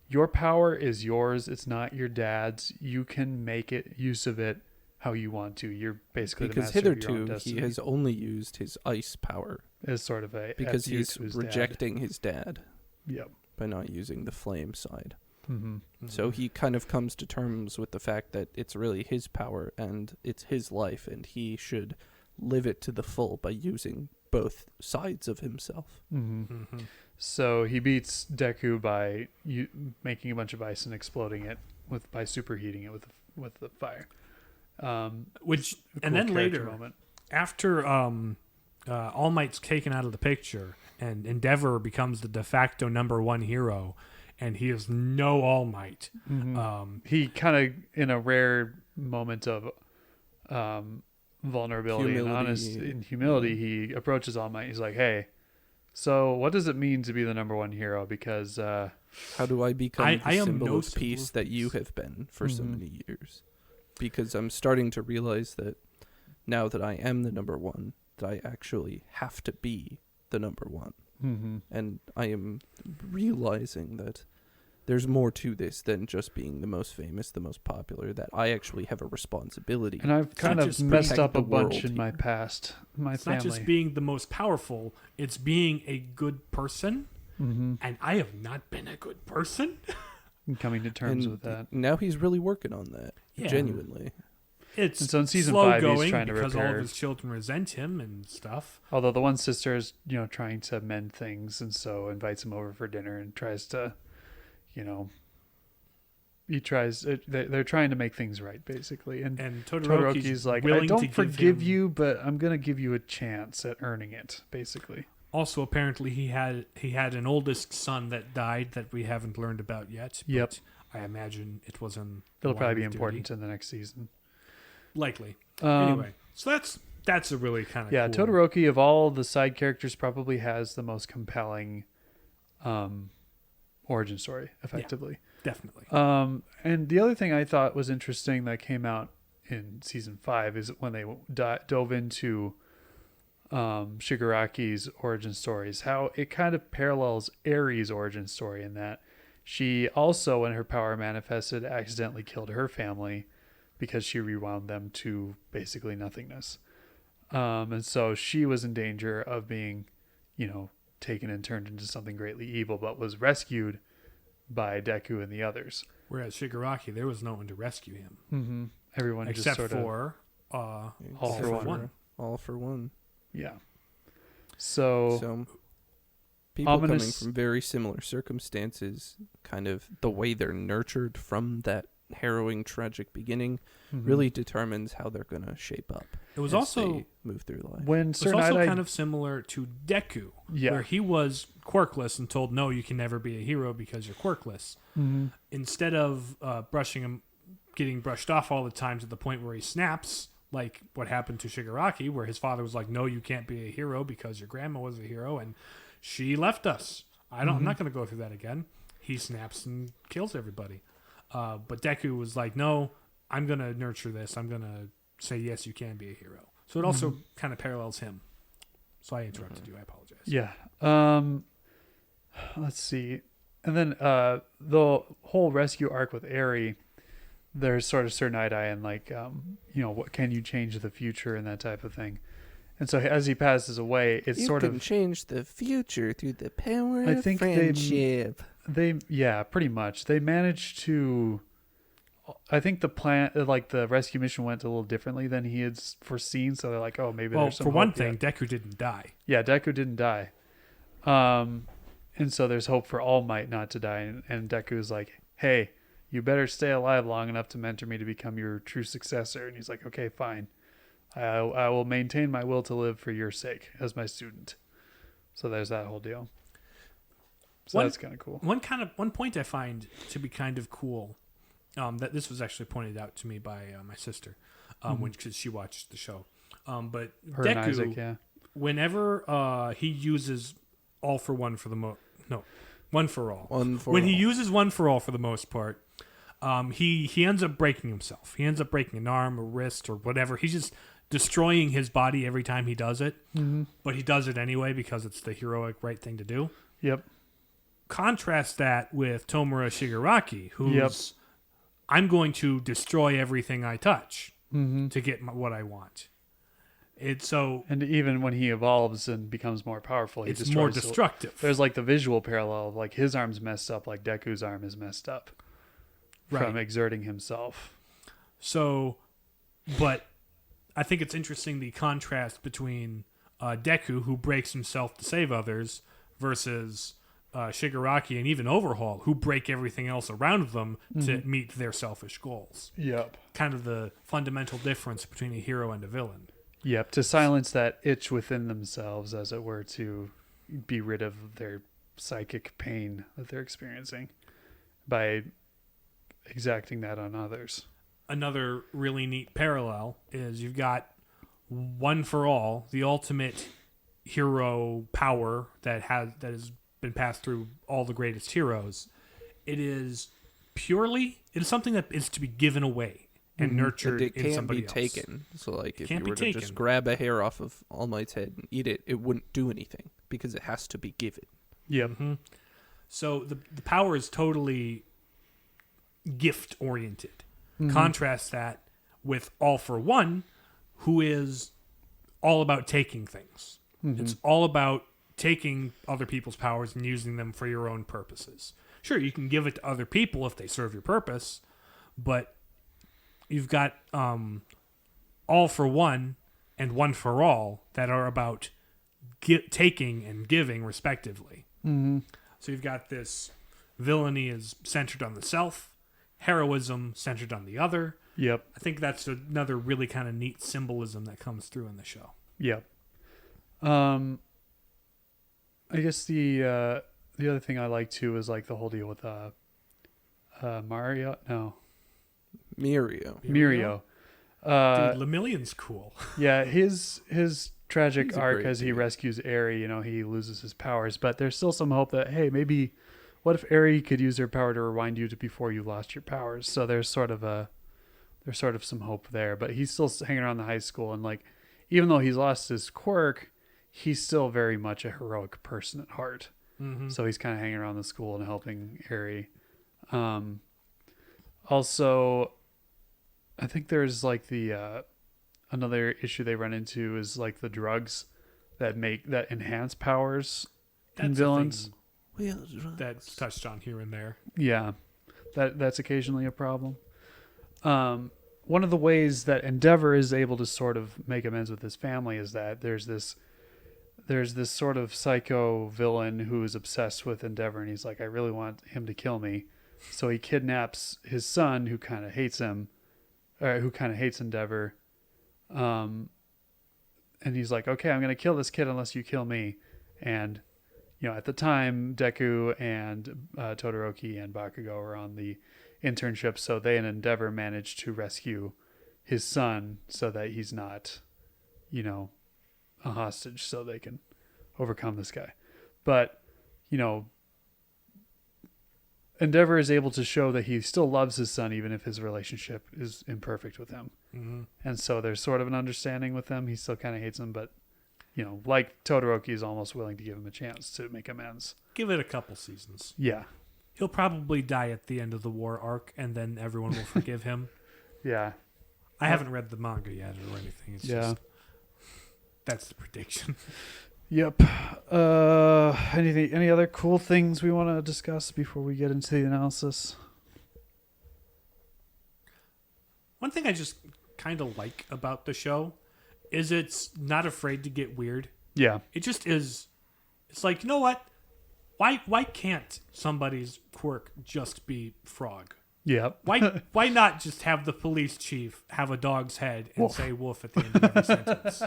your power is yours. It's not your dad's. You can make use of it how you want to. You're basically Because the master of your own hitherto destiny. he has only used his ice power As sort of a because FU he's to his rejecting his dad Dad. Yep. by not using the flame side. Mm-hmm. So he kind of comes to terms with the fact that it's really his power and it's his life and he should live it to the full by using both sides of himself. Mm-hmm. Mm-hmm. So he beats Deku by making a bunch of ice and exploding it by superheating it with the fire. Which A and cool then character later, moment. after All Might's taken out of the picture and Endeavor becomes the de facto number 1 hero, and he is no All Might. Mm-hmm. He kind of, in a rare moment of vulnerability and Humility. humility, he approaches All Might. He's like, hey, So what does it mean to be the number one hero? Because How do I become I the am symbol no of symbol peace of that you peace. have been for so many years? Because I'm starting to realize that now that I am the number one, that I actually have to be the number one. And I am realizing that there's more to this than just being the most famous, the most popular, that I actually have a responsibility. and I've kind not of just messed protect up the a bunch world in my here. past. My It's family. not just being the most powerful, it's being a good person. And I have not been a good person. And coming to terms And with that. now he's really working on that, Yeah. genuinely. It's And so in season slow 5, he's going trying to because all of repair. his children resent him and stuff. Although the one sister is, trying to mend things, and so invites him over for dinner and tries to, they're trying to make things right, basically. And And Todoroki's Todoroki's like, willing I to don't forgive him. you, but I'm going to give you a chance at earning it, basically. Also, apparently, he had an oldest son that died that we haven't learned about yet. Yep. But I imagine it was in. It'll line probably be of important duty. in the next season. Likely. Um, Anyway, so that's a really kind of Yeah, cool. Todoroki, of all the side characters, probably has the most compelling origin story, effectively. Definitely. And the other thing I thought was interesting that came out in season 5 is when they dove into Shigaraki's origin stories, how it kind of parallels Eri's origin story in that she also, when her power manifested, accidentally killed her family because she rewound them to basically nothingness. And so she was in danger of being, taken and turned into something greatly evil, but was rescued by Deku and the others. Whereas Shigaraki, there was no one to rescue him. Mm-hmm. Everyone Except just sort for All All for for One. One. All for one. yeah. So So people coming ominous- from very similar circumstances, kind of the way they're nurtured from that harrowing, tragic beginning, really determines how they're going to shape up. It was as also they move through life. when it was Sir also Night-Eye, kind of similar to Deku, Yeah. where he was quirkless and told, "No, you can never be a hero because you're quirkless." Instead of getting brushed off all the time to the point where he snaps, like what happened to Shigaraki, where his father was like, "No, you can't be a hero because your grandma was a hero and she left us. I'm not going to go through that again." He snaps and kills everybody. But Deku was like, "No, I'm going to nurture this. I'm going to say, yes, you can be a hero." So it also kind of parallels him. So I interrupted you. I apologize. Yeah. Let's see. And then the whole rescue arc with Eri, there's sort of Sir Night-Eye and like, what can you change the future and that type of thing. And so as he passes away, it's sort of change the future through the power I think friendship. pretty much. They managed to. I think the plan, like the rescue mission, went a little differently than he had foreseen. So they're like, "Oh, maybe Well, there's some for one hope thing, yet." Deku didn't die. Yeah, Deku didn't die. And so there's hope for All Might not to die. And Deku's like, "Hey, you better stay alive long enough to mentor me to become your true successor." And he's like, "Okay, fine. I will maintain my will to live for your sake as my student." So there's that whole deal. So that's kind of cool. One point I find to be kind of cool, that this was actually pointed out to me by my sister, because she watched the show. But Her Deku, and Isaac, yeah. whenever he uses All for One for the One for All. When he uses One for All for the most part, he ends up breaking himself. He ends up breaking an arm, a wrist, or whatever. He's just destroying his body every time he does it. But he does it anyway because it's the heroic right thing to do. Yep. Contrast that with Tomura Shigaraki, who's I'm going to destroy everything I touch to get what I want. And even when he evolves and becomes more powerful, he it's destroys more destructive. There's like the visual parallel of like his arm's messed up, like Deku's arm is messed up from exerting himself. So, but I think it's interesting the contrast between Deku, who breaks himself to save others, versus Shigaraki and even Overhaul, who break everything else around them to meet their selfish goals. Yep. Kind of the fundamental difference between a hero and a villain. Yep. To silence that itch within themselves, as it were, to be rid of their psychic pain that they're experiencing by exacting that on others. Another really neat parallel is you've got One for All, the ultimate hero power that has been passed through all the greatest heroes. It is something that is to be given away and nurtured and it in can't somebody be else. taken. So, like, if Can't you be were to taken. just grab a hair off of All Might's head and eat it, it wouldn't do anything because it has to be given. Yep. So the power is totally gift oriented. Contrast that with All for One, who is all about taking things. It's all about taking other people's powers and using them for your own purposes. Sure, you can give it to other people if they serve your purpose, but you've got All for One and One for All that are about taking and giving respectively. So you've got this villainy is centered on the self, heroism centered on the other. Yep. I think that's another really kind of neat symbolism that comes through in the show. Yep. I guess the other thing I like too is like the whole deal with Mario. No, Mirio. Mirio. Dude, Lemillion's cool. Yeah, his tragic He's a arc great as he dude. rescues Eri, he loses his powers, but there's still some hope that, hey, maybe what if Eri could use her power to rewind you to before you lost your powers? So there's sort of some hope there, but he's still hanging around the high school, and like, even though he's lost his quirk, he's still very much a heroic person at heart. So he's kind of hanging around the school and helping Eri. Also, I think there's like the another issue they run into is like the drugs that enhance powers in That's villains. a thing that's touched on here and there. Yeah, that's occasionally a problem. One of the ways that Endeavor is able to sort of make amends with his family is that there's this sort of psycho villain who is obsessed with Endeavor, and he's like, I really want him to kill me. So he kidnaps his son, who kind of hates him, or who kind of hates Endeavor. And he's like, okay, I'm going to kill this kid unless you kill me. And, at the time, Deku and Todoroki and Bakugo were on the internship, so they and Endeavor managed to rescue his son so that he's not, a hostage, so they can overcome this guy. But, Endeavor is able to show that he still loves his son even if his relationship is imperfect with him. And so there's sort of an understanding with them. He still kind of hates him, but, like Todoroki is almost willing to give him a chance to make amends. Give it a couple seasons. Yeah. He'll probably die at the end of the war arc, and then everyone will forgive him. Yeah. I haven't read the manga yet or anything. It's just that's the prediction. Yep. Any other cool things we want to discuss before we get into the analysis? One thing I just kind of like about the show is it's not afraid to get weird. Yeah. It just is. It's like, you know what? Why can't somebody's quirk just be frog? Yeah. Why not just have the police chief have a dog's head and say wolf at the end of every sentence?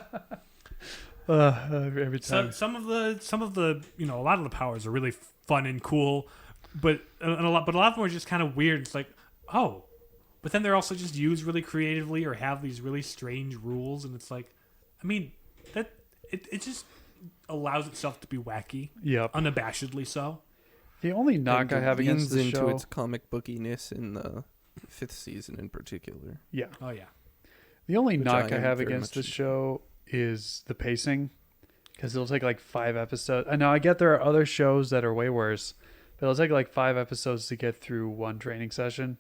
Every time. Some of the a lot of the powers are really fun and cool, but a lot of them are just kind of weird. It's like, oh, but then they're also just used really creatively or have these really strange rules, and it's like, I mean, that it just allows itself to be wacky, unabashedly so. The only knock I have against the into show, its comic bookiness in the 5th season in particular. Yeah. Oh yeah. The only Which knock I I am have very against much this show is the pacing, because it'll take like 5 episodes. I know I get there are other shows that are way worse, but it'll take like 5 episodes to get through one training session.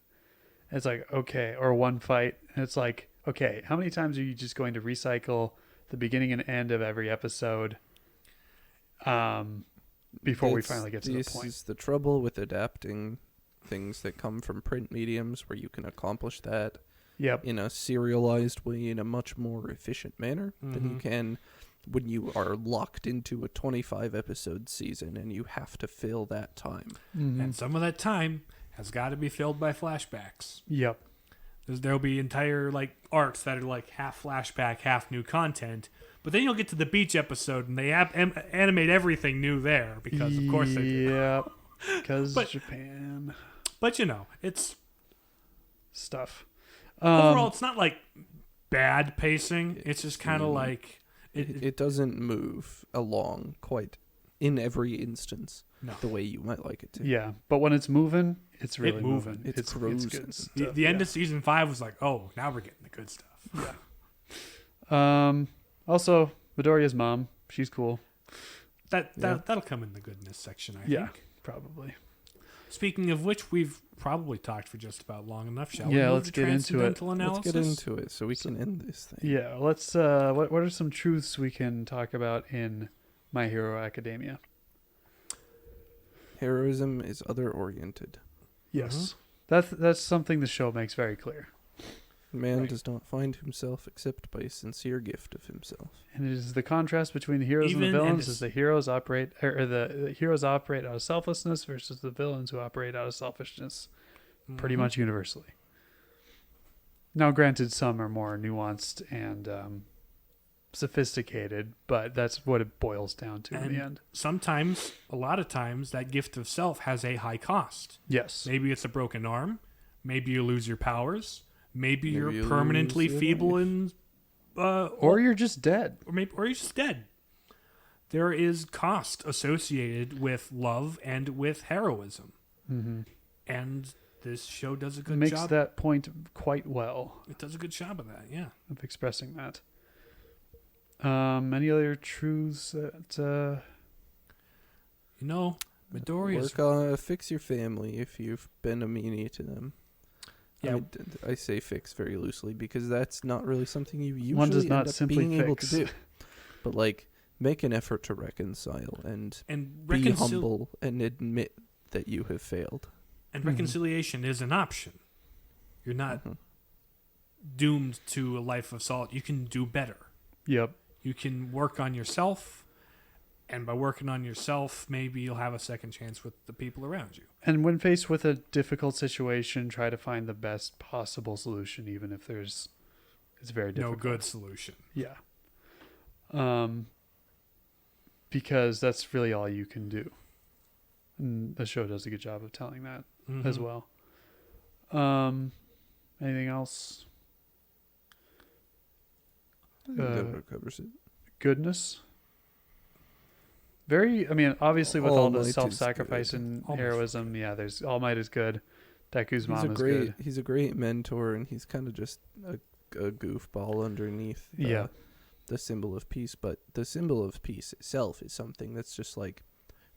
It's like, okay, or one fight, and it's like, okay, how many times are you just going to recycle the beginning and end of every episode before we finally get to the point? This is the trouble with adapting things that come from print mediums, where you can accomplish that in a serialized way in a much more efficient manner than you can when you are locked into a 25 episode season and you have to fill that time. And some of that time has got to be filled by flashbacks. Yep. There'll be entire like arcs that are like half flashback, half new content. But then you'll get to the beach episode and they animate everything new there because of course they do. Yep. Because Japan. But it's stuff. overall it's not like bad pacing. It's just kind of like It doesn't move along quite in every instance the way you might like it to. Yeah, but when it's moving, it's really moving. moving. It's good cruising. stuff. The end of season 5 was like, oh, now we're getting the good stuff. Yeah. Also, Midoriya's mom, she's cool. That'll come in the goodness section, I think. Probably. Speaking of which, we've probably talked for just about long enough. Shall we? Yeah, move let's to get into it. transcendental analysis? Let's get into it so we can end this thing. Yeah, let's. What are some truths we can talk about in My Hero Academia? Heroism is other-oriented. Yes, that's something the show makes very clear. Man does not find himself except by a sincere gift of himself. And it is the contrast between the heroes and the villains as the heroes operate out of selflessness versus the villains who operate out of selfishness, pretty much universally. Now, granted, some are more nuanced and sophisticated, but that's what it boils down to in the end. Sometimes, a lot of times, that gift of self has a high cost. Yes. Maybe it's a broken arm. Maybe you lose your powers. Maybe you you're permanently lose your feeble life. and Or you're just dead. or you're just dead. There is cost associated with love and with heroism, and this show does a good Makes job. that point quite well It does a good job of that. Yeah. of expressing that. Any other truths that Midoriya's Fix your family if you've been a meanie to them. Yeah. I say fix very loosely because that's not really something you usually one does not end up simply being able fix. to do. But like, make an effort to reconcile and be reconcil- humble and admit that you have failed. and reconciliation is an option. You're not doomed to a life of salt. You can do better. Yep. You can work on yourself, and by working on yourself, maybe you'll have a second chance with the people around you. And when faced with a difficult situation, try to find the best possible solution, even if it's very difficult. No good solution. Yeah. Because that's really all you can do. And the show does a good job of telling that as well. Anything else? I think that covers it. Goodness. Obviously with all All the Might is self-sacrifice good. and All Might's heroism, there's All Might is good. Deku's mom is good. He's a great mentor, and he's kind of just a goofball underneath the symbol of peace. But the symbol of peace itself is something that's just like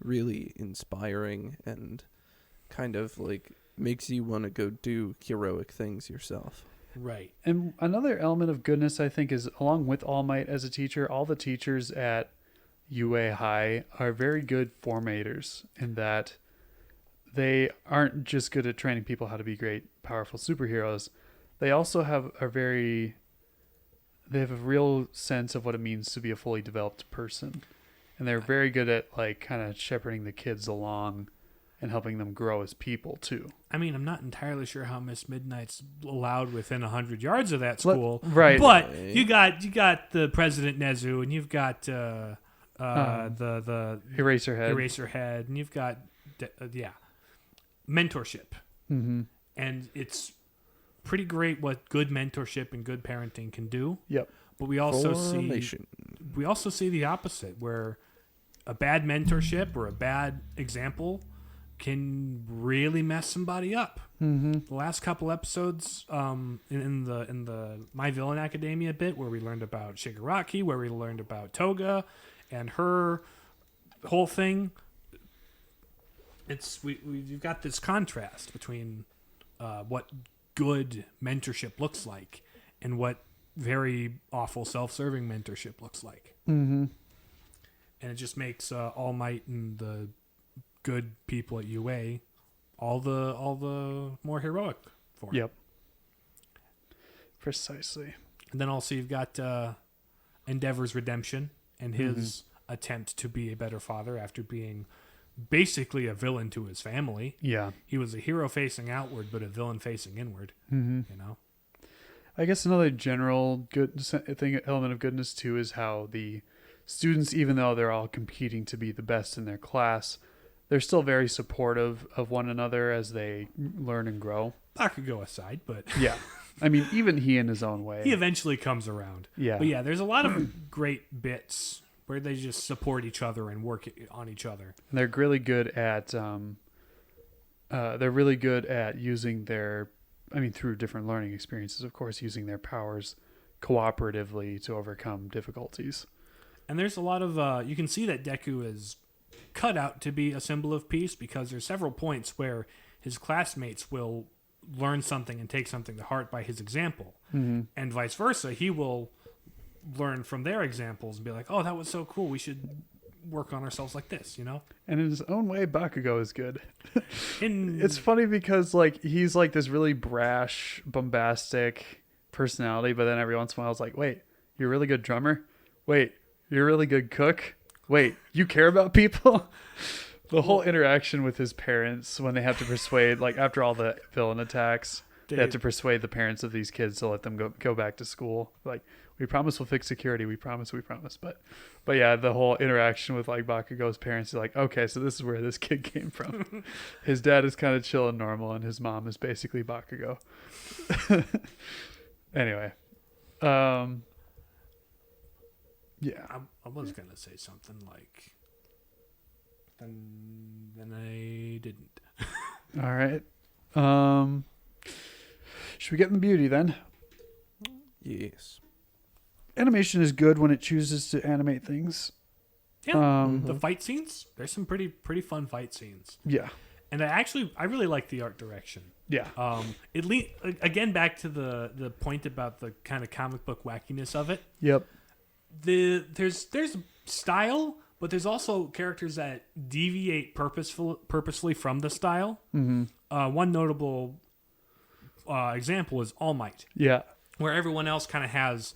really inspiring and kind of like makes you want to go do heroic things yourself. Right. And another element of goodness, I think, is along with All Might as a teacher, all the teachers at UA High are very good formators in that they aren't just good at training people how to be great, powerful superheroes. They also have a real sense of what it means to be a fully developed person. And they're very good at like kind of shepherding the kids along and helping them grow as people too. I mean, I'm not entirely sure how Miss Midnight's allowed within 100 yards of that school. Right. But you got the President Nezu, and you've got the Eraserhead. and you've got mentorship. Mm-hmm. And it's pretty great what good mentorship and good parenting can do. Yep. But we also Formation. see the opposite, where a bad mentorship or a bad example can really mess somebody up. Mm-hmm. The last couple episodes, in the My Villain Academia bit, where we learned about Shigaraki, where we learned about Toga, and her whole thing. We've got this contrast between what good mentorship looks like and what very awful self-serving mentorship looks like. Mm-hmm. And it just makes All Might and the good people at UA all the more heroic for it. Yep. Precisely. And then also you've got Endeavor's redemption and his attempt to be a better father after being basically a villain to his family. Yeah. He was a hero facing outward, but a villain facing inward. Mm-hmm. You know. I guess another general element of goodness too is how the students, even though they're all competing to be the best in their class, they're still very supportive of one another as they learn and grow. Bakugo aside, but Yeah. I mean, even he in his own way. He eventually comes around. Yeah. But yeah, there's a lot of great bits where they just support each other and work on each other. And they're really good at using their, I mean, through different learning experiences, of course, using their powers cooperatively to overcome difficulties. And there's a lot of you can see that Deku is cut out to be a symbol of peace, because there's several points where his classmates will learn something and take something to heart by his example, and vice versa. He will learn from their examples and be like, oh, that was so cool, we should work on ourselves like this, you know. And in his own way, Bakugo is good. And It's funny because like he's like this really brash, bombastic personality, but then every once in a while it's like, wait, you're a really good drummer? Wait, you're a really good cook? Wait, you care about people? The whole interaction with his parents when they have to persuade, like after all the villain attacks, they have to persuade the parents of these kids to let them go back to school. Like, we promise we'll fix security. We promise. But yeah, the whole interaction with like Bakugo's parents is like, okay, so this is where this kid came from. His dad is kind of chill and normal, and his mom is basically Bakugo. Anyway, yeah. I was gonna say something like, then I didn't. All right. Should we get in the beauty then? Yes. Animation is good when it chooses to animate things. Yeah, the fight scenes. There's some pretty fun fight scenes, Yeah. and I really like the art direction. Yeah. Again, back to the point about the kind of comic book wackiness of it. Yep. There's style, but there's also characters that deviate purposefully from the style. One notable example is All Might, Yeah. where everyone else kind of has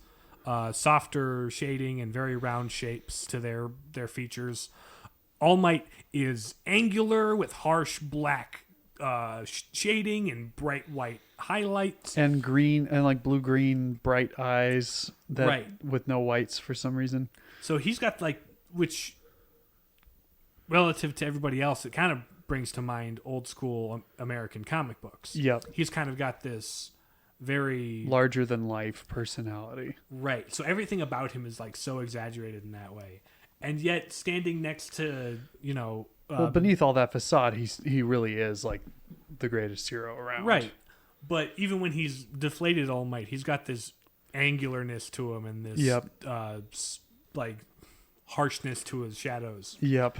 softer shading and very round shapes to their features. All Might is angular with harsh black shading and bright white highlights. And green and like blue-green bright eyes that Right. with no whites for some reason. So he's got like, which relative to everybody else, it kind of brings to mind old school American comic books. Yep. He's kind of got this very Larger than life personality. right. So everything about him is like so exaggerated in that way. And yet standing next to, Well, beneath all that facade, he really is like the greatest hero around. right. But even when he's deflated All Might, he's got this angularness to him and this Yep. like harshness to his shadows. Yep.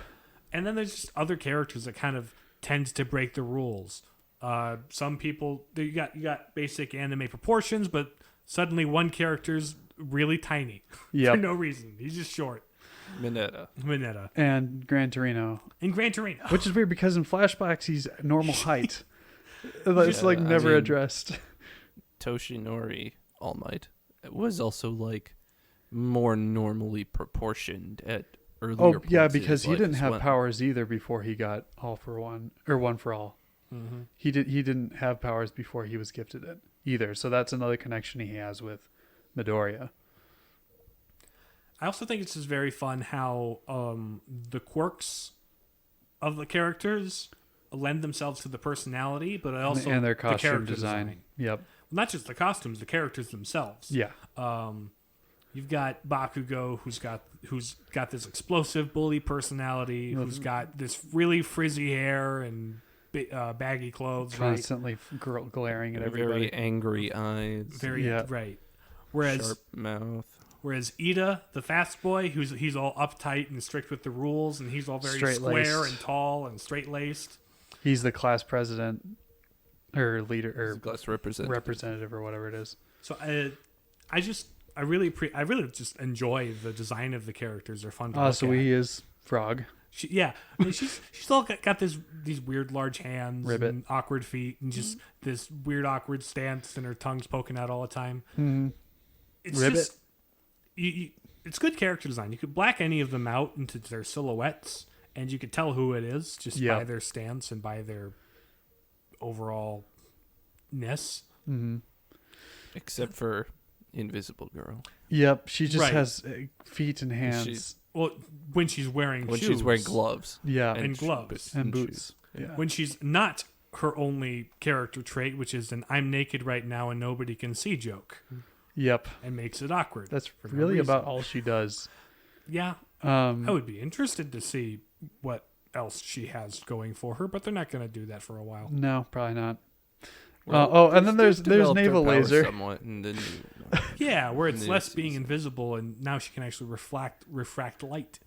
And then there's just other characters that kind of tend to break the rules. Some people, you got basic anime proportions, but suddenly one character's really tiny Yep. for no reason. He's just short. Mineta. And Gran Torino. And Gran Torino. Which is weird because in flashbacks he's normal height. It's like never addressed. Toshinori All Might was also like more normally proportioned at earlier Oh points yeah, in because his he life didn't as have well. powers either before he got All for One or One for All. Mm-hmm. He didn't have powers before he was gifted it either. So that's another connection he has with Midoriya. I also think it's just very fun how the quirks of the characters lend themselves to the personality, but also And their the costume character design. Yep. Not just the costumes, the characters themselves. Yeah. You've got Bakugo, who's got this explosive bully personality, who's got this really frizzy hair and baggy clothes, Constantly glaring at everybody. Very angry eyes. Very Yeah. right. Whereas Sharp mouth. Ida, the fast boy, he's all uptight and strict with the rules, and he's all very Straight-laced. square and tall and straight laced. He's the class president or leader or Class representative. representative or whatever it is. So I really just enjoy the design of the characters. They're fun to look So at. he is Frog. I mean, she's all got these weird large hands Ribbit. and awkward feet and just this weird awkward stance, and her tongue's poking out all the time. Mm-hmm. It's Ribbit. just it's good character design. You could black any of them out into their silhouettes, and you could tell who it is just by their stance and by their overall ness. Mm-hmm. Except for Invisible Girl. Yep. She just Right. has feet and hands. She's- Well, when she's wearing When shoes, she's wearing gloves. Yeah. and gloves. And boots. Yeah. When she's not her only character trait, which is an "I'm naked right now and nobody can see" joke, Yep. and makes it awkward. That's for no really reason. about all she does. Yeah, I would be interested to see what else she has going for her, but they're not going to do that for a while. No, probably not. Well, and then there's developed her naval power laser. somewhat in the new, Yeah, where it's new less being season. invisible, and now she can actually refract light.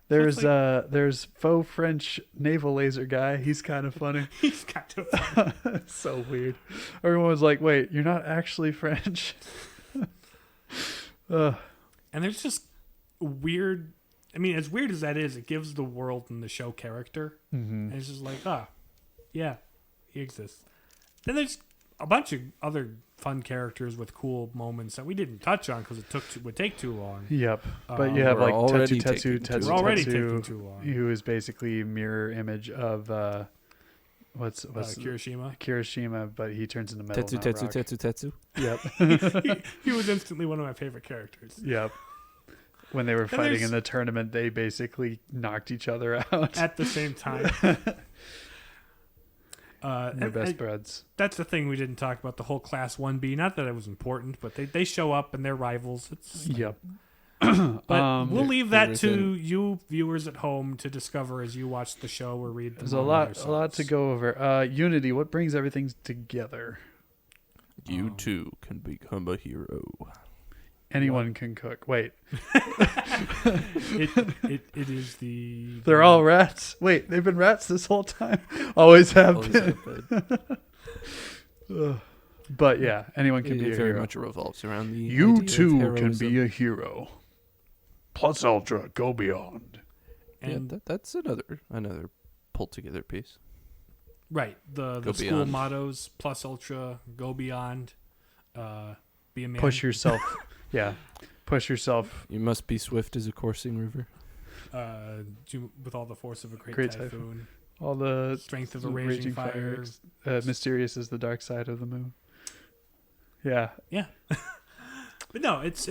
There's faux French naval laser guy. He's kind of funny. He's kind of fun. So weird. Everyone was like, "Wait, you're not actually French." And there's just weird. I mean, as weird as that is, it gives the world and the show character. Mm-hmm. And it's just like, yeah, he exists. Then there's a bunch of other fun characters with cool moments that we didn't touch on because would take too long. Yep. But you have we're like already Tetsu taking too We're already Tetsu, taking too long. who is basically a mirror image of what's Kirishima. Kirishima, but he turns into metal. Tetsu, not Tetsu, rock. Tetsu, Tetsu. Yep. He was instantly one of my favorite characters. Yep. When they were fighting there's- in the tournament, they basically knocked each other out. At the same time. They're best buds. That's the thing we didn't talk about, the whole Class 1B. Not that it was important, but they show up and they're rivals. It's, Yep. but we'll leave that there to you viewers at home to discover as you watch the show or read the There's a manga lot yourselves. to go over. Unity, what brings everything together? You too can become a hero. Anyone can cook. Wait, It is the... they're all rats. Wait, they've been rats this whole time. Always have Always been. have been. Ugh. But yeah, anyone can It be a very hero. much revolves around the You idea of too can heroism. be a hero. Plus Ultra, go beyond. And Yeah, that's another pulled together piece. right, the Go school beyond. mottos, Plus Ultra, Go Beyond, Be a Man. Push yourself. Yeah, push yourself. You must be swift as a coursing river. With all the force of a great, Great typhoon. All the Strength of a raging fire. mysterious is the dark side of the moon. Yeah, Yeah. But no, it's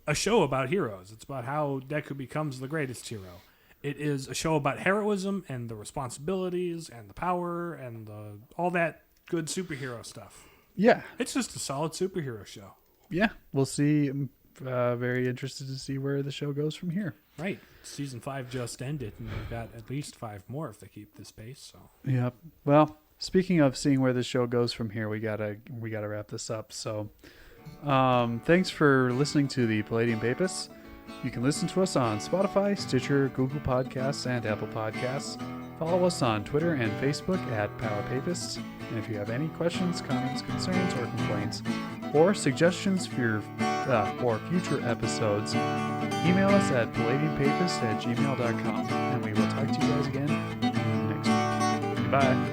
a show about heroes. It's about how Deku becomes the greatest hero. It is a show about heroism and the responsibilities and the power and all that good superhero stuff. yeah, It's just a solid superhero show. yeah. We'll see. I'm very interested to see where the show goes from here. Right. Season 5 just ended, and we've got at least 5 more if they keep this pace. So Yep. Well, speaking of seeing where the show goes from here, we gotta wrap this up. So, thanks for listening to the Palladium Papists. You can listen to us on Spotify, Stitcher, Google Podcasts, and Apple Podcasts. Follow us on Twitter and Facebook at Power Papists. And if you have any questions, comments, concerns, or complaints, or suggestions for future episodes, email us at palladiumpapist@gmail.com. And we will talk to you guys again next week. Goodbye.